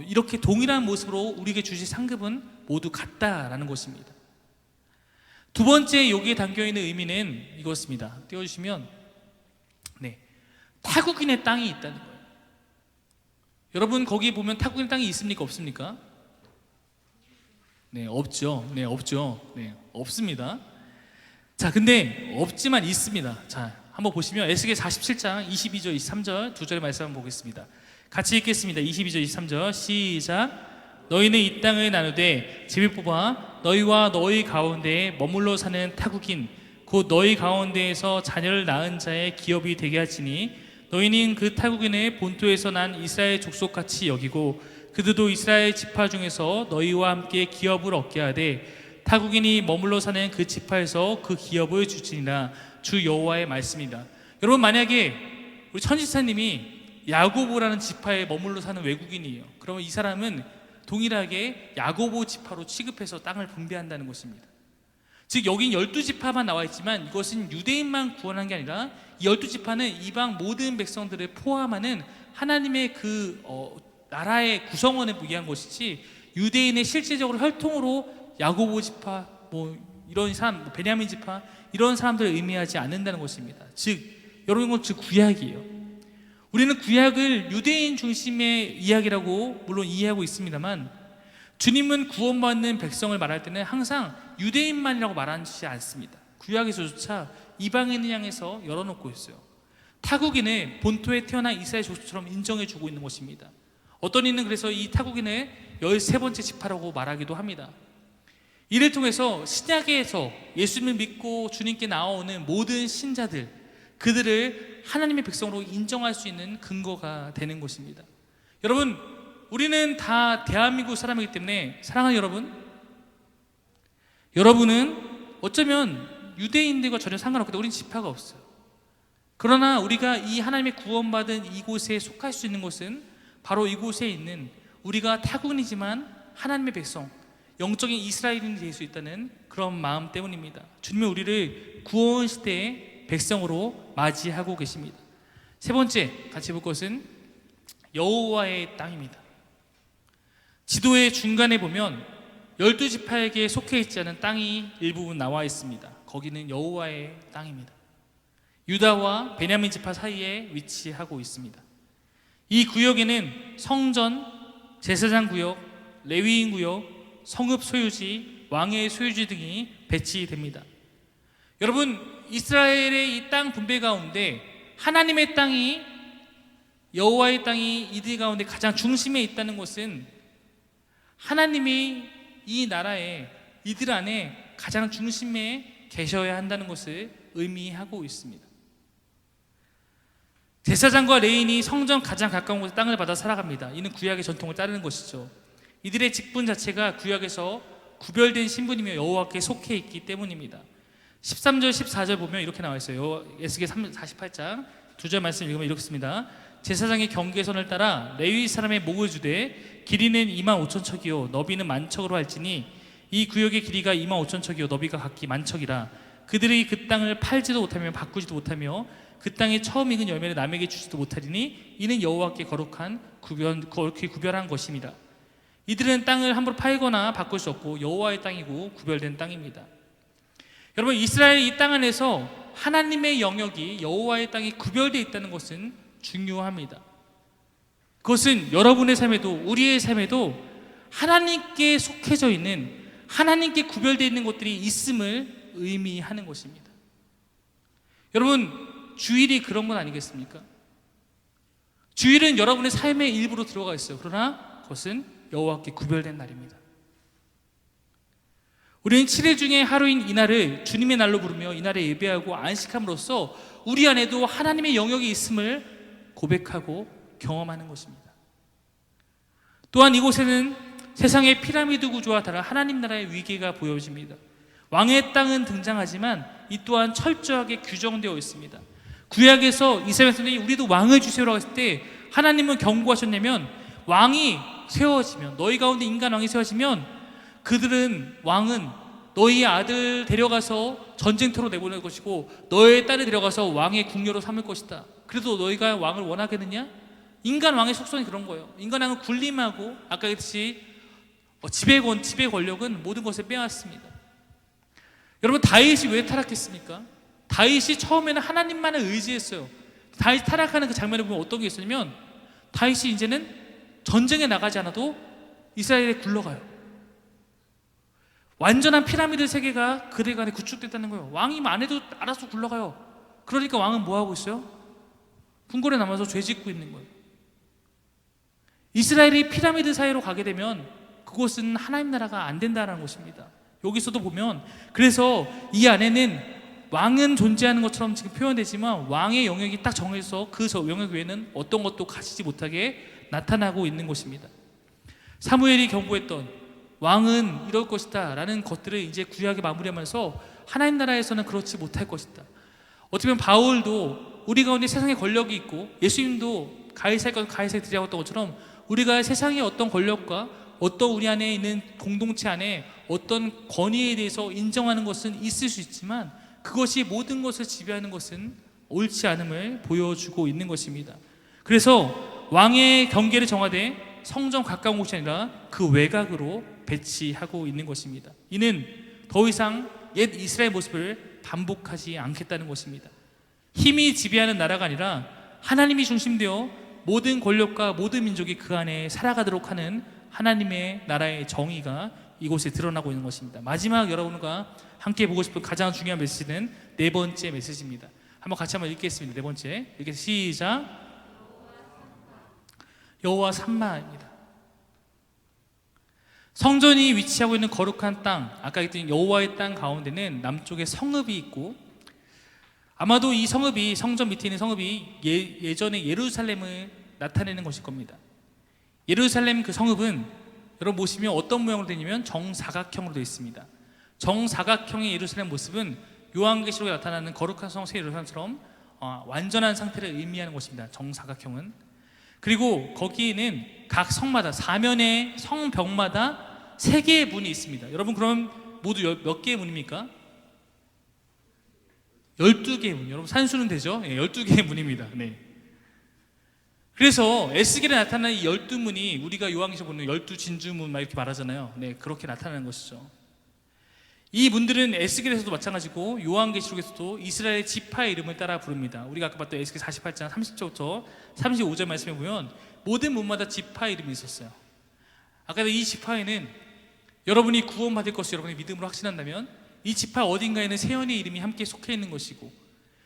이렇게 동일한 모습으로 우리에게 주신 상급은 모두 같다라는 것입니다. 두 번째 여기에 담겨있는 의미는 이것입니다. 띄워주시면, 네, 타국인의 땅이 있다는 거예요. 여러분, 거기 보면 타국인 땅이 있습니까, 없습니까? 네, 없죠. 네, 없죠. 네, 없습니다. 자, 근데 없지만 있습니다. 자, 한번 보시면 에스겔 47장 22절 23절 두 절의 말씀 한번 보겠습니다. 같이 읽겠습니다. 22절 23절 시작. 너희는 이 땅을 나누되 제비 뽑아 너희와 너희 가운데에 머물러 사는 타국인 곧 너희 가운데에서 자녀를 낳은 자의 기업이 되게 하시니 너희는 그 타국인의 본토에서 난 이스라엘 족속같이 여기고 그들도 이스라엘 지파 중에서 너희와 함께 기업을 얻게 하되 타국인이 머물러 사는 그 지파에서 그 기업을 주시니라. 주 여호와의 말씀이다. 여러분, 만약에 우리 천지사님이 야고보라는 지파에 머물러 사는 외국인이에요. 그러면 이 사람은 동일하게 야고보 지파로 취급해서 땅을 분배한다는 것입니다. 즉 여긴 12지파만 나와 있지만 이것은 유대인만 구원한 게 아니라 이 12지파는 이방 모든 백성들을 포함하는 하나님의 그 나라의 구성원을 위한 것이지 유대인의 실질적으로 혈통으로 야고보 지파 뭐 이런 사람, 베냐민 지파 이런 사람들을 의미하지 않는다는 것입니다. 즉 여러분, 이건 즉 구약이에요. 우리는 구약을 유대인 중심의 이야기라고 물론 이해하고 있습니다만 주님은 구원받는 백성을 말할 때는 항상 유대인만이라고 말하지 않습니다. 구약에서조차 이방인을 향해서 열어놓고 있어요. 타국인을 본토에 태어난 이스라엘 족속처럼 인정해주고 있는 것입니다. 어떤 이는 그래서 이 타국인을 13번째 지파라고 말하기도 합니다. 이를 통해서 신약에서 예수님을 믿고 주님께 나아오는 모든 신자들, 그들을 하나님의 백성으로 인정할 수 있는 근거가 되는 것입니다. 여러분, 우리는 다 대한민국 사람이기 때문에 사랑하는 여러분, 여러분은 어쩌면 유대인들과 전혀 상관없겠다. 우린 지파가 없어요. 그러나 우리가 이 하나님의 구원받은 이곳에 속할 수 있는 것은 바로 이곳에 있는 우리가 타국인이지만 하나님의 백성, 영적인 이스라엘인이 될 수 있다는 그런 마음 때문입니다. 주님은 우리를 구원 시대의 백성으로 맞이하고 계십니다. 세 번째 같이 볼 것은 여호와의 땅입니다. 지도의 중간에 보면 12지파에게 속해 있지 않은 땅이 일부분 나와 있습니다. 거기는 여호와의 땅입니다. 유다와 베냐민 지파 사이에 위치하고 있습니다. 이 구역에는 성전, 제사장 구역, 레위인 구역, 성읍 소유지, 왕의 소유지 등이 배치됩니다. 여러분, 이스라엘의 이 땅 분배 가운데 하나님의 땅이, 여호와의 땅이 이들 가운데 가장 중심에 있다는 것은 하나님이 이 나라에 이들 안에 가장 중심에 계셔야 한다는 것을 의미하고 있습니다. 제사장과 레위인이 성전 가장 가까운 곳에 땅을 받아 살아갑니다. 이는 구약의 전통을 따르는 것이죠. 이들의 직분 자체가 구약에서 구별된 신분이며 여호와께 속해 있기 때문입니다. 13절 14절 보면 이렇게 나와 있어요. 에스겔 48장 2절 말씀 읽으면 이렇게 씁니다. 제사장의 경계선을 따라 레위 사람의 목을 주되 길이는 25,000척이요 너비는 10,000척으로 할지니 이 구역의 길이가 25,000척이요 너비가 각기 10,000척이라. 그들이 그 땅을 팔지도 못하며 바꾸지도 못하며 그 땅에 처음 익은 열매를 남에게 주지도 못하리니 이는 여호와께 거룩히 구별한 것입니다. 이들은 땅을 함부로 팔거나 바꿀 수 없고 여호와의 땅이고 구별된 땅입니다. 여러분, 이스라엘 이 땅 안에서 하나님의 영역이 여호와의 땅이 구별되어 있다는 것은 중요합니다. 그것은 여러분의 삶에도 우리의 삶에도 하나님께 속해져 있는, 하나님께 구별되어 있는 것들이 있음을 의미하는 것입니다. 여러분, 주일이 그런 건 아니겠습니까? 주일은 여러분의 삶의 일부로 들어가 있어요. 그러나 그것은 여호와께 구별된 날입니다. 우리는 7일 중에 하루인 이날을 주님의 날로 부르며 이날에 예배하고 안식함으로써 우리 안에도 하나님의 영역이 있음을 고백하고 경험하는 것입니다. 또한 이곳에는 세상의 피라미드 구조와 다른 하나님 나라의 위계가 보여집니다. 왕의 땅은 등장하지만 이 또한 철저하게 규정되어 있습니다. 구약에서 이스라엘 백성들이 우리도 왕을 주세요라고 했을 때 하나님은 경고하셨냐면, 왕이 세워지면, 너희 가운데 인간 왕이 세워지면 왕은 너희 아들 데려가서 전쟁터로 내보낼 것이고 너의 딸을 데려가서 왕의 궁녀로 삼을 것이다. 그래도 너희가 왕을 원하겠느냐? 인간 왕의 속성이 그런 거예요. 인간 왕은 군림하고 아까 그랬듯이 지배 권력은 모든 것을 빼앗습니다. 여러분, 다윗이 왜 타락했습니까? 다윗이 처음에는 하나님만을 의지했어요. 다윗이 타락하는 그 장면을 보면 어떤 게 있었냐면, 다윗이 이제는 전쟁에 나가지 않아도 이스라엘에 굴러가요. 완전한 피라미드 세계가 그들 간에 구축됐다는 거예요. 왕이 안 해도 알아서 굴러가요. 그러니까 왕은 뭐 하고 있어요? 궁궐에 남아서 죄 짓고 있는 거예요. 이스라엘이 피라미드 사이로 가게 되면 그곳은 하나님 나라가 안 된다는 것입니다. 여기서도 보면, 그래서 이 안에는 왕은 존재하는 것처럼 지금 표현되지만 왕의 영역이 딱 정해서 그 영역 외에는 어떤 것도 가지지 못하게 나타나고 있는 것입니다. 사무엘이 경고했던 왕은 이럴 것이다 라는 것들을 이제 구약에 마무리하면서 하나님 나라에서는 그렇지 못할 것이다. 어떻게 보면 바울도 우리 가운데 세상의 권력이 있고, 예수님도 가이사의 것 가이사에게 드리라고 했던 것처럼 우리가 세상의 어떤 권력과 어떤 우리 안에 있는 공동체 안에 어떤 권위에 대해서 인정하는 것은 있을 수 있지만 그것이 모든 것을 지배하는 것은 옳지 않음을 보여주고 있는 것입니다. 그래서 왕의 경계를 정하되 성전 가까운 곳이 아니라 그 외곽으로 배치하고 있는 것입니다. 이는 더 이상 옛 이스라엘 모습을 반복하지 않겠다는 것입니다. 힘이 지배하는 나라가 아니라 하나님이 중심되어 모든 권력과 모든 민족이 그 안에 살아가도록 하는 하나님의 나라의 정의가 이곳에 드러나고 있는 것입니다. 마지막 여러분과 함께 보고 싶은 가장 중요한 메시지는 네 번째 메시지입니다. 한번 같이 한번 읽겠습니다. 네 번째, 이렇게 시작. 여호와 삼마입니다. 성전이 위치하고 있는 거룩한 땅, 아까 했던 여호와의 땅 가운데는 남쪽에 성읍이 있고, 아마도 이 성읍이, 성전 밑에 있는 성읍이 예전에 예루살렘을 나타내는 것일 겁니다. 예루살렘 그 성읍은 여러분 보시면 어떤 모양으로 되냐면 정사각형으로 되어 있습니다. 정사각형의 예루살렘 모습은 요한계시록에 나타나는 거룩한 성소 예루살렘처럼 완전한 상태를 의미하는 것입니다. 정사각형은. 그리고 거기에는 각 성마다, 사면의 성벽마다 3개의 문이 있습니다. 여러분 그럼 모두 몇 개의 문입니까? 12개의 문. 여러분 산수는 되죠? 12개의 문입니다. 네. 그래서 에스겔에 나타나는 이 12문이 우리가 요한계시록 보는 12진주문 막 이렇게 말하잖아요. 네, 그렇게 나타나는 것이죠. 이 문들은 에스겔에서도 마찬가지고 요한계시록에서도 이스라엘 지파의 이름을 따라 부릅니다. 우리가 아까 봤던 에스겔 48장 30절부터 35절 말씀에 보면 모든 문마다 지파 이름이 있었어요. 아까 이 지파에는 여러분이 구원받을 것을 여러분이 믿음으로 확신한다면 이 지파 어딘가에는 세연의 이름이 함께 속해 있는 것이고,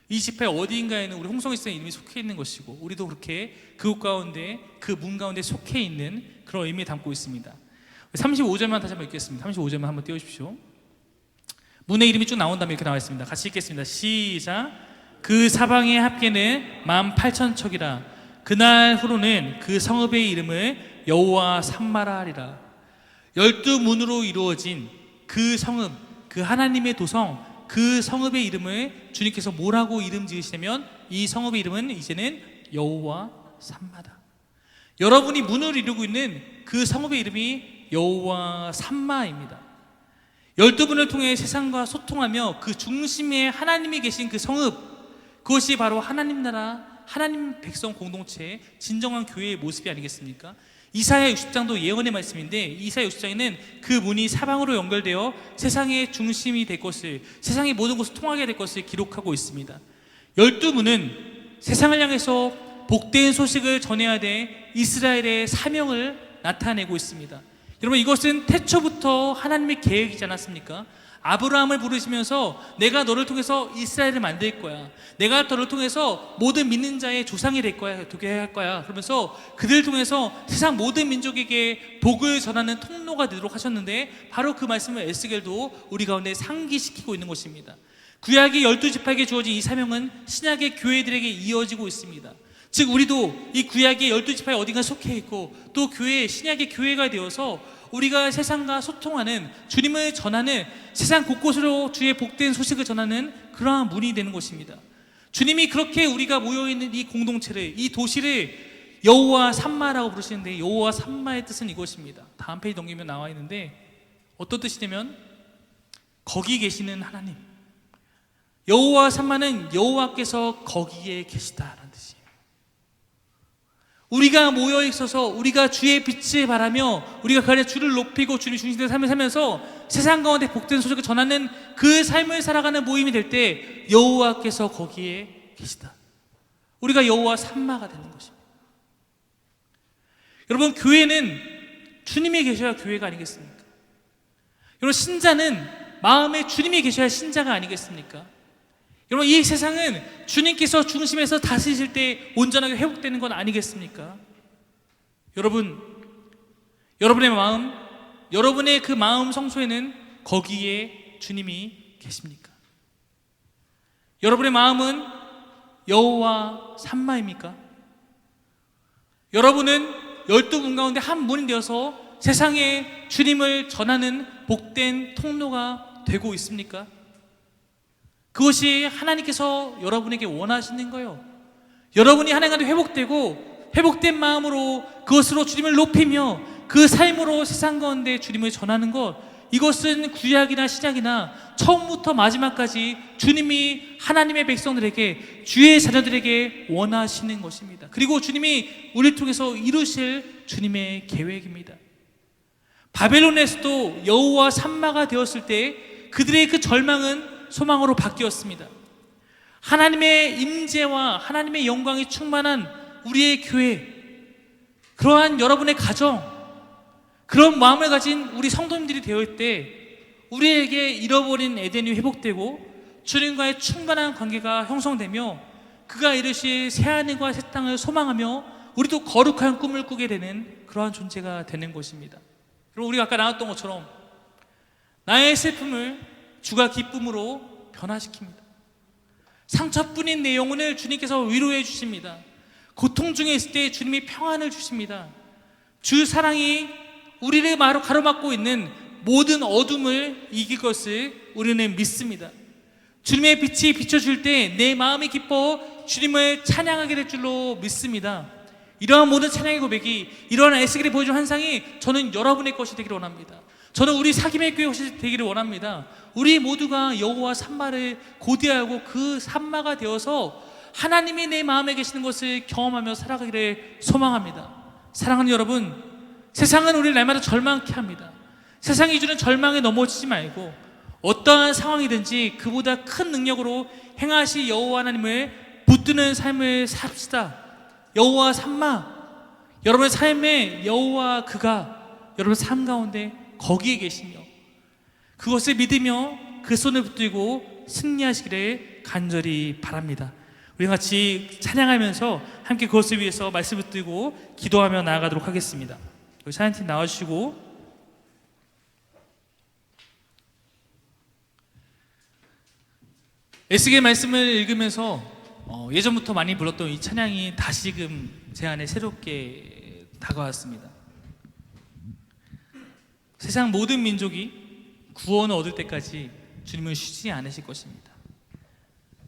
이 지파의 어디인가에는 우리 홍성일성의 이름이 속해 있는 것이고, 우리도 그렇게 그곳 가운데, 그 문 가운데 속해 있는 그런 의미를 담고 있습니다. 35절만 다시 한번 읽겠습니다. 35절만 한번 띄워주십시오. 문의 이름이 쭉 나온 다음에 이렇게 나와 있습니다. 같이 읽겠습니다. 시작. 그 사방의 합계는 18,000척이라. 그날 후로는 그 성읍의 이름을 여호와 삼마라 하리라. 12문으로 이루어진 그 성읍, 그 하나님의 도성, 그 성읍의 이름을 주님께서 뭐라고 이름 지으시냐면 이 성읍의 이름은 이제는 여호와 삼마다. 여러분이 문을 이루고 있는 그 성읍의 이름이 여호와 삼마입니다. 12분을 통해 세상과 소통하며 그 중심에 하나님이 계신 그 성읍, 그것이 바로 하나님 나라, 하나님 백성 공동체의 진정한 교회의 모습이 아니겠습니까? 이사야 60장도 예언의 말씀인데, 이사야 60장에는 그 문이 사방으로 연결되어 세상의 중심이 될 것을, 세상의 모든 것을 통하게 될 것을 기록하고 있습니다. 12문은 세상을 향해서 복된 소식을 전해야 될 이스라엘의 사명을 나타내고 있습니다. 여러분 이것은 태초부터 하나님의 계획이지 않았습니까? 아브라함을 부르시면서 내가 너를 통해서 이스라엘을 만들 거야, 내가 너를 통해서 모든 믿는 자의 조상이 될 거야, 되게 할 거야, 그러면서 그들을 통해서 세상 모든 민족에게 복을 전하는 통로가 되도록 하셨는데, 바로 그 말씀을 에스겔도 우리 가운데 상기시키고 있는 것입니다. 구약의 12지파에게 주어진 이 사명은 신약의 교회들에게 이어지고 있습니다. 즉 우리도 이 구약의 12지파에 어딘가 속해 있고, 또 교회, 신약의 교회가 되어서 우리가 세상과 소통하는, 주님을 전하는, 세상 곳곳으로 주의 복된 소식을 전하는 그러한 문이 되는 것입니다. 주님이 그렇게 우리가 모여있는 이 공동체를, 이 도시를 여호와 삼마라고 부르시는데, 여호와 삼마의 뜻은 이것입니다. 다음 페이지 넘기면 나와 있는데 어떤 뜻이냐면 거기 계시는 하나님. 여호와 삼마는 여호와께서 거기에 계시다라는 뜻이에요. 우리가 모여 있어서 우리가 주의 빛을 바라며 우리가 그 안에 주를 높이고 주님 중심된 삶을 살면서 세상 가운데 복된 소식을 전하는 그 삶을 살아가는 모임이 될 때 여호와께서 거기에 계시다. 우리가 여호와 삼마가 되는 것입니다. 여러분 교회는 주님이 계셔야 교회가 아니겠습니까? 여러분 신자는 마음에 주님이 계셔야 신자가 아니겠습니까? 여러분 이 세상은 주님께서 중심에서 다스리실 때 온전하게 회복되는 건 아니겠습니까? 여러분, 여러분의 마음, 여러분의 그 마음 성소에는 거기에 주님이 계십니까? 여러분의 마음은 여호와 삼마입니까? 여러분은 12문 가운데 한 문이 되어서 세상에 주님을 전하는 복된 통로가 되고 있습니까? 그것이 하나님께서 여러분에게 원하시는 거예요. 여러분이 하나님한테 회복되고 회복된 마음으로 그것으로 주님을 높이며 그 삶으로 세상 가운데 주님을 전하는 것, 이것은 구약이나 신약이나 처음부터 마지막까지 주님이 하나님의 백성들에게, 주의 자녀들에게 원하시는 것입니다. 그리고 주님이 우리를 통해서 이루실 주님의 계획입니다. 바벨론에서도 여호와 삼마가 되었을 때 그들의 그 절망은 소망으로 바뀌었습니다. 하나님의 임재와 하나님의 영광이 충만한 우리의 교회, 그러한 여러분의 가정, 그런 마음을 가진 우리 성도님들이 되어올 때 우리에게 잃어버린 에덴이 회복되고 주님과의 충만한 관계가 형성되며 그가 이르실 새하늘과 새 땅을 소망하며 우리도 거룩한 꿈을 꾸게 되는 그러한 존재가 되는 것입니다. 그리고 우리가 아까 나눴던 것처럼 나의 슬픔을 주가 기쁨으로 변화시킵니다. 상처뿐인 내 영혼을 주님께서 위로해 주십니다. 고통 중에 있을 때 주님이 평안을 주십니다. 주 사랑이 우리를 가로막고 있는 모든 어둠을 이길 것을 우리는 믿습니다. 주님의 빛이 비춰줄 때 내 마음이 기뻐 주님을 찬양하게 될 줄로 믿습니다. 이러한 모든 찬양의 고백이, 이러한 에스겔이 보여준 환상이 저는 여러분의 것이 되기를 원합니다. 저는 우리 사김의 교회 것이 되기를 원합니다. 우리 모두가 여호와 삼마를 고대하고 그 삼마가 되어서 하나님이 내 마음에 계시는 것을 경험하며 살아가기를 소망합니다. 사랑하는 여러분, 세상은 우리를 날마다 절망케 합니다. 세상이 주는 절망에 넘어지지 말고 어떠한 상황이든지 그보다 큰 능력으로 행하실 여호와 하나님을 붙드는 삶을 삽시다. 여호와 삼마, 여러분의 삶에 여호와 그가 여러분의 삶 가운데 거기에 계시며 그것을 믿으며 그 손을 붙들고 승리하시기를 간절히 바랍니다. 우리 같이 찬양하면서 함께 그것을 위해서 말씀을 붙들고 기도하며 나아가도록 하겠습니다. 우리 찬양팀 나와주시고, 에스겔 말씀을 읽으면서 예전부터 많이 불렀던 이 찬양이 다시금 제 안에 새롭게 다가왔습니다. 세상 모든 민족이 구원을 얻을 때까지 주님은 쉬지 않으실 것입니다.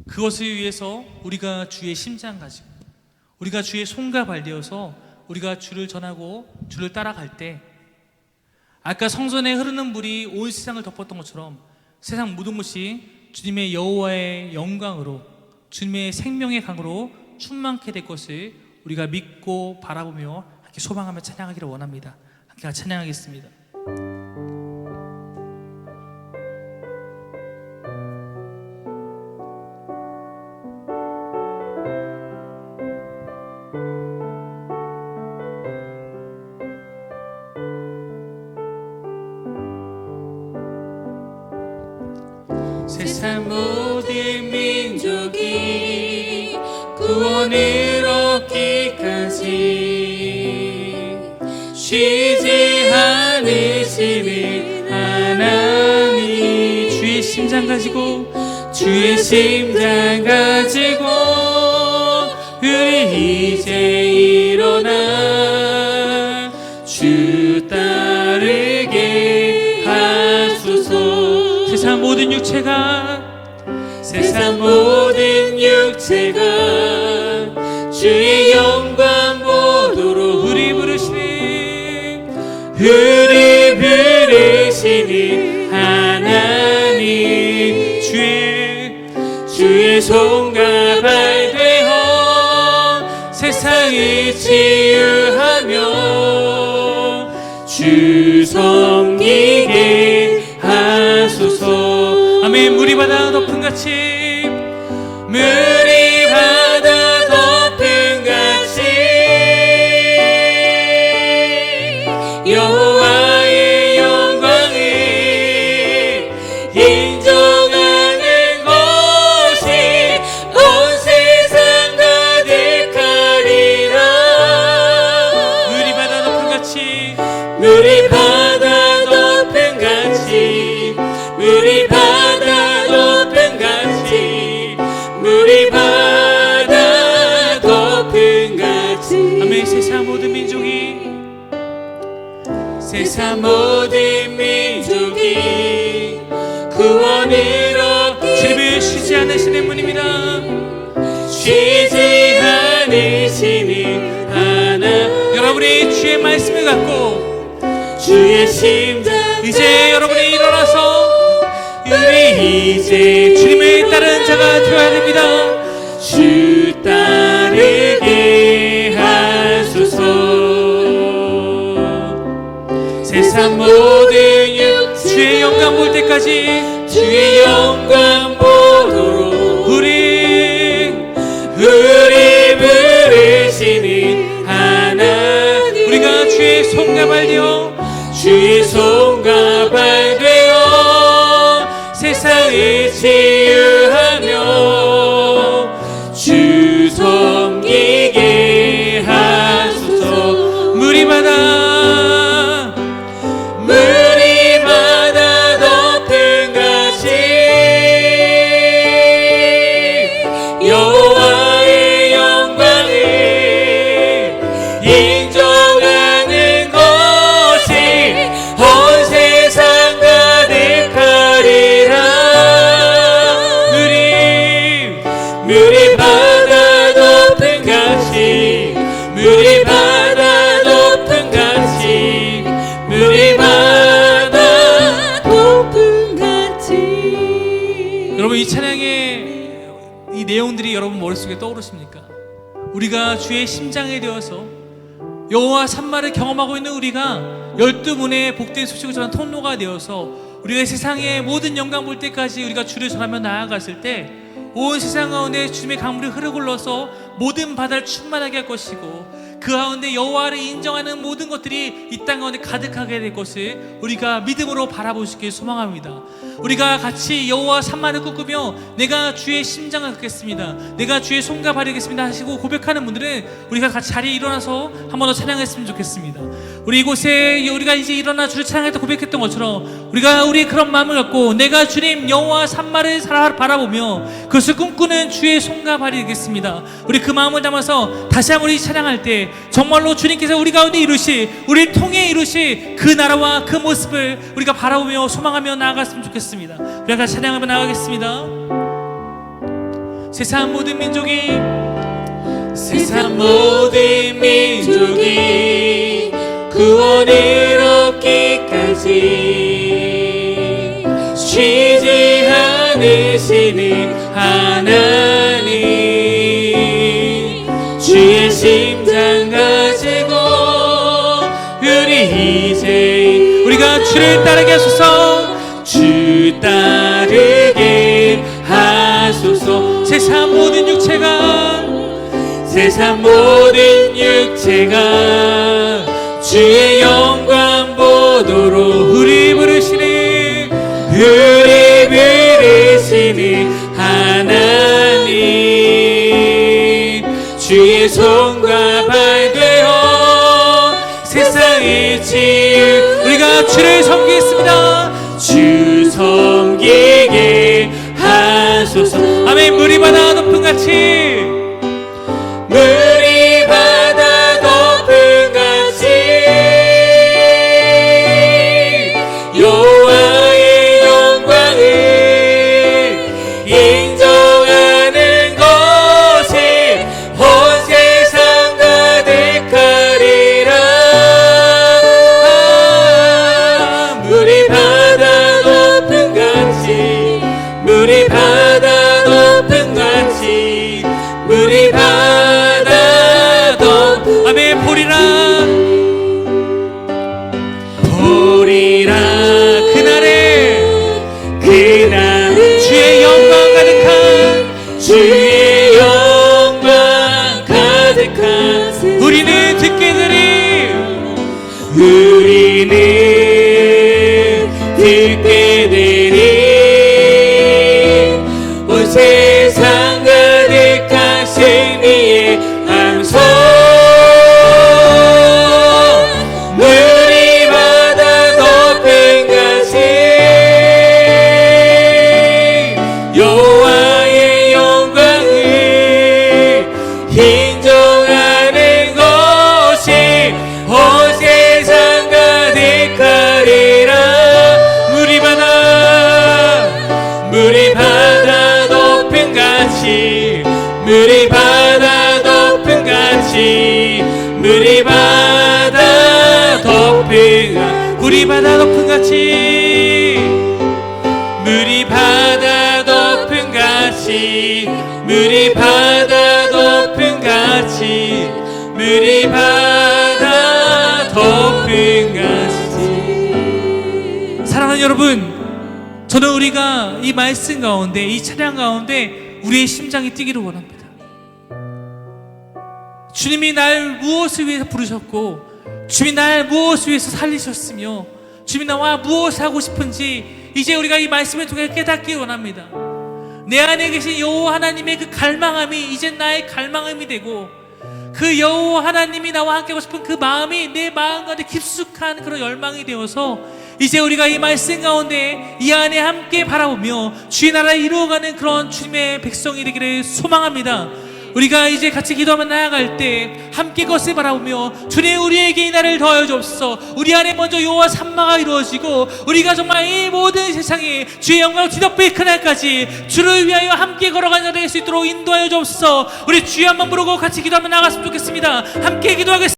그것을 위해서 우리가 주의 심장 가지고 우리가 주의 손과 발되어서 우리가 주를 전하고 주를 따라갈 때 아까 성전에 흐르는 물이 온 세상을 덮었던 것처럼 세상 모든 것이 주님의 여호와의 영광으로 주님의 생명의 강으로 충만케 될 것을 우리가 믿고 바라보며 함께 소망하며 찬양하기를 원합니다. 함께 같이 찬양하겠습니다. 세상 모든 민족이 구원을 얻기까지 쉬지 않으시는 하나님, 주의 심장 가지고 우리 이제 일어나 주 따르게 하소서. 세상 모든 육체가 주의 영광 보도록 우리 부르시는 하나님, 주의 손과 발 되어 세상을 치유하며 주 섬기게 하소서. 아멘. 물이 바다 덮은 같이 물이 바다 덮은 같이 여호와의 영광을 인정하는 것이 온 세상 가득하리라. 물이 바다 덮은 같이 물이 바다 덮은 같이 물이 바다 덮은 같이 물이 바다 덮은 같이. 아멘. 세상 모든 민족이 구원을 얻기 주님을 쉬지 않으시는 분입니다. 쉬지 않으시는 하나. 여러분이 주의 말씀을 갖고 주의 심장 이제 여러분이 일어나서 우리 이제 주님의 따르는 자가 되어야 됩니다. 주 따르게 하소서. 세상 모든 일 주의 영광 볼 때까지 주의 영광 보도록 우리 부르시는 하나님, 우리가 주의 손과 발 되어 주의 손과 발 되어 세상을 치유하며 주 섬기게 하소서. 물이 바다 덮은 같이 여호와의 영광을 인정하는 것이 온 세상 가득하리라. 물이 바다 덮은 같이, 물이 바다 덮은 같이, 물이 바다 덮은 같이. 여러분, 이 찬양의 이 내용들이 여러분 머릿속에 떠오르십니까? 우리가 주의 심장이 되어서 여호와 산마를 경험하고 있는 우리가 12문의 복된 소식을 전한 통로가 되어서 우리가 세상의 모든 영광 볼 때까지 우리가 주를 전하며 나아갔을 때 온 세상 가운데 주님의 강물이 흘러서 모든 바다를 충만하게 할 것이고, 그 가운데 여호와를 인정하는 모든 것들이 이 땅 가운데 가득하게 될 것을 우리가 믿음으로 바라볼 수 있게 소망합니다. 우리가 같이 여호와 산마를 꿈꾸며 내가 주의 심장을 갖겠습니다, 내가 주의 손과 발이겠습니다 하시고 고백하는 분들은 우리가 같이 자리에 일어나서 한 번 더 찬양했으면 좋겠습니다. 우리 이곳에 우리가 이제 일어나 주를 찬양할 때 고백했던 것처럼 우리가 우리의 그런 마음을 갖고 내가 주님 여호와 산마를 바라보며 그것을 꿈꾸는 주의 손과 발이 되겠습니다. 우리 그 마음을 담아서 다시 한번 우리 찬양할 때 정말로 주님께서 우리 가운데 이루시, 우리를 통해 이루시 그 나라와 그 모습을 우리가 바라보며 소망하며 나아갔으면 좋겠습니다. 우리가 같이 찬양하며 나아가겠습니다. 세상 모든 민족이 구원을 얻기까지 쉬지 않으시는 하나님, 주의 심장 가지고 우리 이제 우리가 주를 따르게 하소서. 주 따르게 하소서. 세상 모든 육체가 주의 영광 보도록 우리 부르시는 하나님, 주의 손과 발 되어 세상을 치유. 우리가 주를 섬기겠습니다. 주 섬기게 하소서. 아멘. 물이 바다 높은 같이 물이 바다 덮은 같이 여호와의 영광을 인정하는 것이 온 세상 가득하리라. 물이 바다 덮은 같이, 물이 바다 덮은 같이, 물이 바다 덮은. 아멘. 보리라 그날 주의 영광 가득한 주의 영광 가득한 우리는 듣게 되리 온 세상 가득한 승리의 함성. 물이 바다 덮은 같이 여호와의 영광을 인정하는 것이 온 세상 가득하리라. 물이 바다 덮은 같이, 물이 바다 덮은 같이, 물이 바다 덮은 물이 바다 높은 같이 같이 물이 바다 덮은 같이 물이 바다 덮은 같이 물이 바다 덮은 같이. 사랑하는 여러분, 저는 우리가 이 말씀 가운데, 이 찬양 가운데 우리의 심장이 뛰기를 원합니다. 주님이 날 무엇을 위해서 부르셨고, 주님이 날 무엇을 위해서 살리셨으며, 주님이 나와 무엇을 하고 싶은지 이제 우리가 이 말씀을 통해 깨닫기 원합니다. 내 안에 계신 여호와 하나님의 그 갈망함이 이제 나의 갈망함이 되고, 그 여호와 하나님이 나와 함께하고 싶은 그 마음이 내 마음 가운데 깊숙한 그런 열망이 되어서 이제 우리가 이 말씀 가운데 이 안에 함께 바라보며 주의 나라를 이루어가는 그런 주님의 백성이 되기를 소망합니다. 우리가 이제 같이 기도하며 나아갈 때 함께 것을 바라보며 주님, 우리에게 이 날을 더하여 주옵소서. 우리 안에 먼저 여호와 산마가 이루어지고 우리가 정말 이 모든 세상에 주의 영광을 뒤덮을 그날까지 주를 위하여 함께 걸어가는 자 될 수 있도록 인도하여 주옵소서. 우리 주여 한번 부르고 같이 기도하며 나아갔으면 좋겠습니다. 함께 기도하겠습니다.